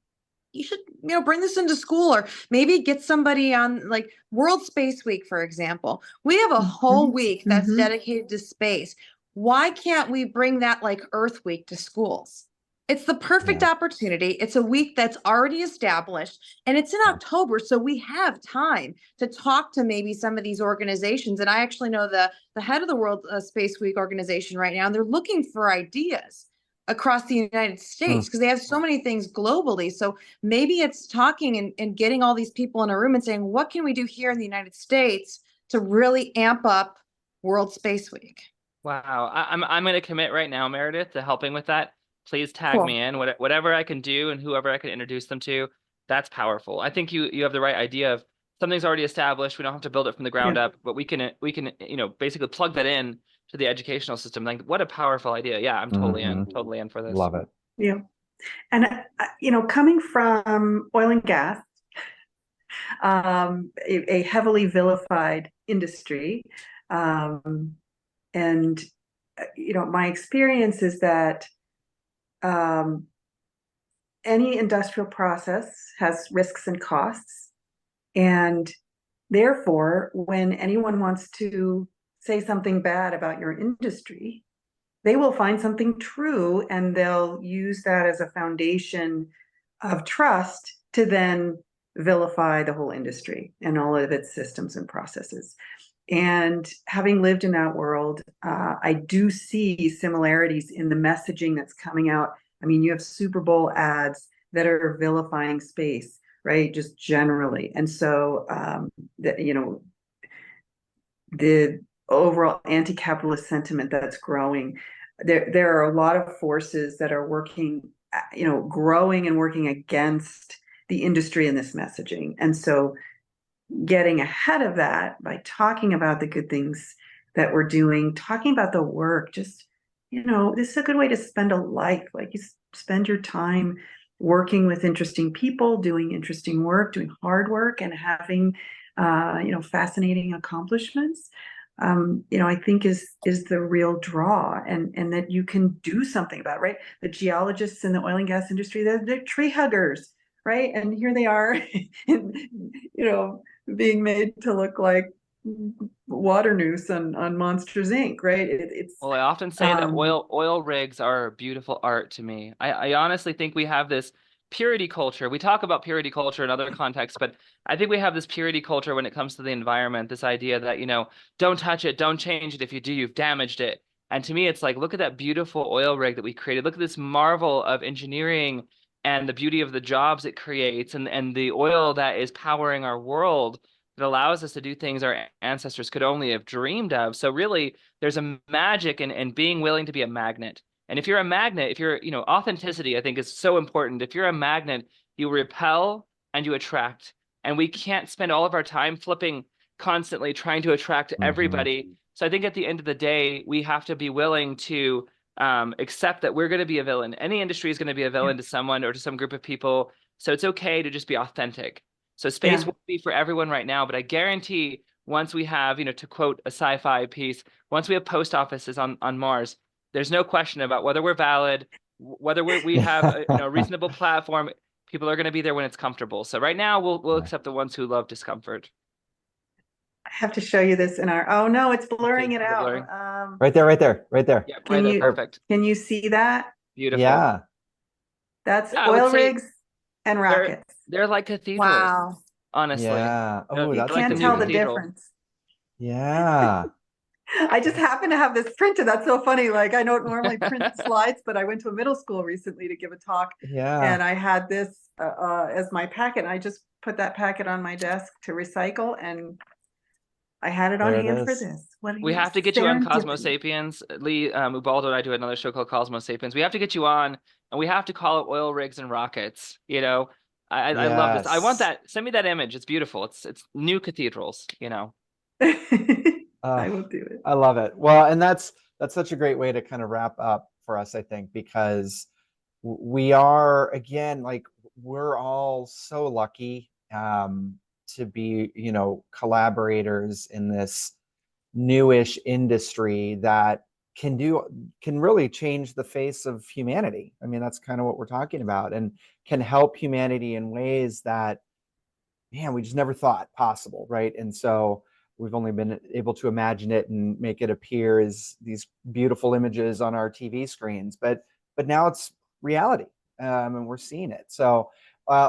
you should, bring this into school, or maybe get somebody on like World Space Week, for example. We have a whole week that's dedicated to space. Why can't we bring that like Earth Week to schools? It's the perfect opportunity. It's a week that's already established and it's in October. So we have time to talk to maybe some of these organizations. And I actually know the head of the World Space Week organization right now, and they're looking for ideas across the United States because they have so many things globally. So maybe it's talking and getting all these people in a room and saying, what can we do here in the United States to really amp up World Space Week? Wow. I'm going to commit right now, Meredith, to helping with that. Please tag me in, whatever I can do and whoever I can introduce them to. That's powerful. I think you have the right idea of something's already established. We don't have to build it from the ground up, but we can basically plug that in to the educational system. Like, what a powerful idea. Yeah, I'm totally in for this. Love it. Yeah. And, coming from oil and gas, a heavily vilified industry, and, my experience is that any industrial process has risks and costs. And therefore, when anyone wants to say something bad about your industry, they will find something true and they'll use that as a foundation of trust to then vilify the whole industry and all of its systems and processes. And having lived in that world, I do see similarities in the messaging that's coming out. I mean, you have Super Bowl ads that are vilifying space, right? Just generally. And so, the overall anti-capitalist sentiment that's growing, there are a lot of forces that are working, growing and working against the industry and this messaging. And so getting ahead of that by talking about the good things that we're doing, talking about the work, just, this is a good way to spend a life. Like, you spend your time working with interesting people, doing interesting work, doing hard work, and having, fascinating accomplishments. I think is the real draw, and that you can do something about it, right? The geologists in the oil and gas industry, they're tree huggers, right? And here they are, being made to look like water noose on Monsters Inc., right? Well, I often say that oil rigs are beautiful art to me. I honestly think we have this purity culture. We talk about purity culture in other contexts, but I think we have this purity culture when it comes to the environment, this idea that, don't touch it, don't change it. If you do, you've damaged it. And to me, it's like, look at that beautiful oil rig that we created. Look at this marvel of engineering and the beauty of the jobs it creates, and the oil that is powering our world that allows us to do things our ancestors could only have dreamed of. So really, there's a magic in being willing to be a magnet. And if you're a magnet, if you're, authenticity, I think, is so important. If you're a magnet, you repel and you attract. And we can't spend all of our time flipping constantly trying to attract everybody. So I think at the end of the day, we have to be willing to accept that we're going to be a villain. Any industry is going to be a villain to someone or to some group of people. So it's okay to just be authentic. So space won't be for everyone right now, but I guarantee once we have, to quote a sci-fi piece, once we have post offices on Mars, there's no question about whether we're valid, whether we have a reasonable platform. People are going to be there when it's comfortable. So right now, we'll accept the ones who love discomfort. I have to show you this in our. Oh no, it's blurring it out. Blurring. Right there. Yeah, right there, perfect. Can you see that? Beautiful. Yeah. That's oil rigs and rockets. They're like cathedrals. Wow. Honestly. Yeah. Oh, You that's can't like tell the cathedral. difference. Yeah. I just happen to have this printed. That's so funny. Like I don't normally print slides, but I went to a middle school recently to give a talk, Yeah. and I had this as my packet. I just put that packet on my desk to recycle, and I had it on There it hand for is. this. What We have to get you on Cosmo serendipity. Sapiens. Lee, Ubaldo and I do another show called Cosmo Sapiens. We have to get you on, and we have to call it oil rigs and rockets. You know, I love this. I want Yes. that. Send me that image. It's beautiful. It's new cathedrals. You know. I will do it. I love it. Well, and that's such a great way to kind of wrap up for us, I think, because we are, again, like we're all so lucky to be, you know, collaborators in this newish industry that can really change the face of humanity. I mean, that's kind of what we're talking about, and can help humanity in ways that, man, we just never thought possible, right? And so we've only been able to imagine it and make it appear as these beautiful images on our TV screens, but now it's reality, and we're seeing it. So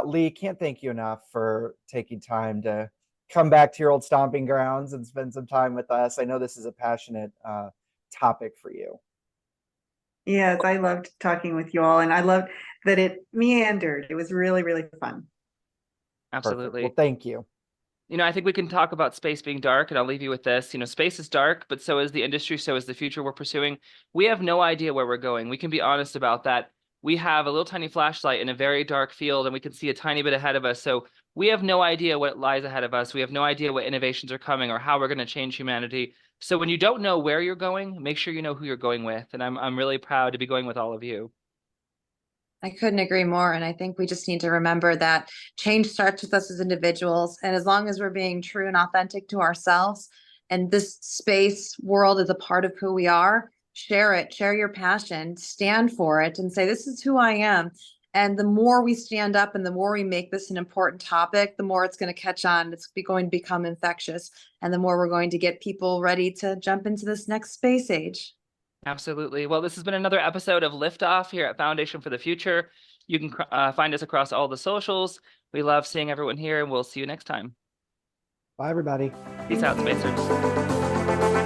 Lee, can't thank you enough for taking time to come back to your old stomping grounds and spend some time with us. I know this is a passionate topic for you. Yes, I loved talking with you all, and I loved that it meandered. It was really, really fun. Absolutely. Perfect. Well, thank you. You know, I think we can talk about space being dark, and I'll leave you with this. You know, space is dark, but so is the industry, so is the future we're pursuing. We have no idea where we're going. We can be honest about that. We have a little tiny flashlight in a very dark field, and we can see a tiny bit ahead of us. So we have no idea what lies ahead of us. We have no idea what innovations are coming or how we're going to change humanity. So when you don't know where you're going, make sure you know who you're going with. And I'm really proud to be going with all of you. I couldn't agree more. And I think we just need to remember that change starts with us as individuals. And as long as we're being true and authentic to ourselves, and this space world is a part of who we are, share it, share your passion, stand for it, and say, this is who I am. And the more we stand up and the more we make this an important topic, the more it's going to catch on. It's going to become infectious. And the more we're going to get people ready to jump into this next space age. Absolutely. Well, this has been another episode of Liftoff here at Foundation for the Future. You can find us across all the socials. We love seeing everyone here, and we'll see you next time. Bye, everybody. Peace out, spacers.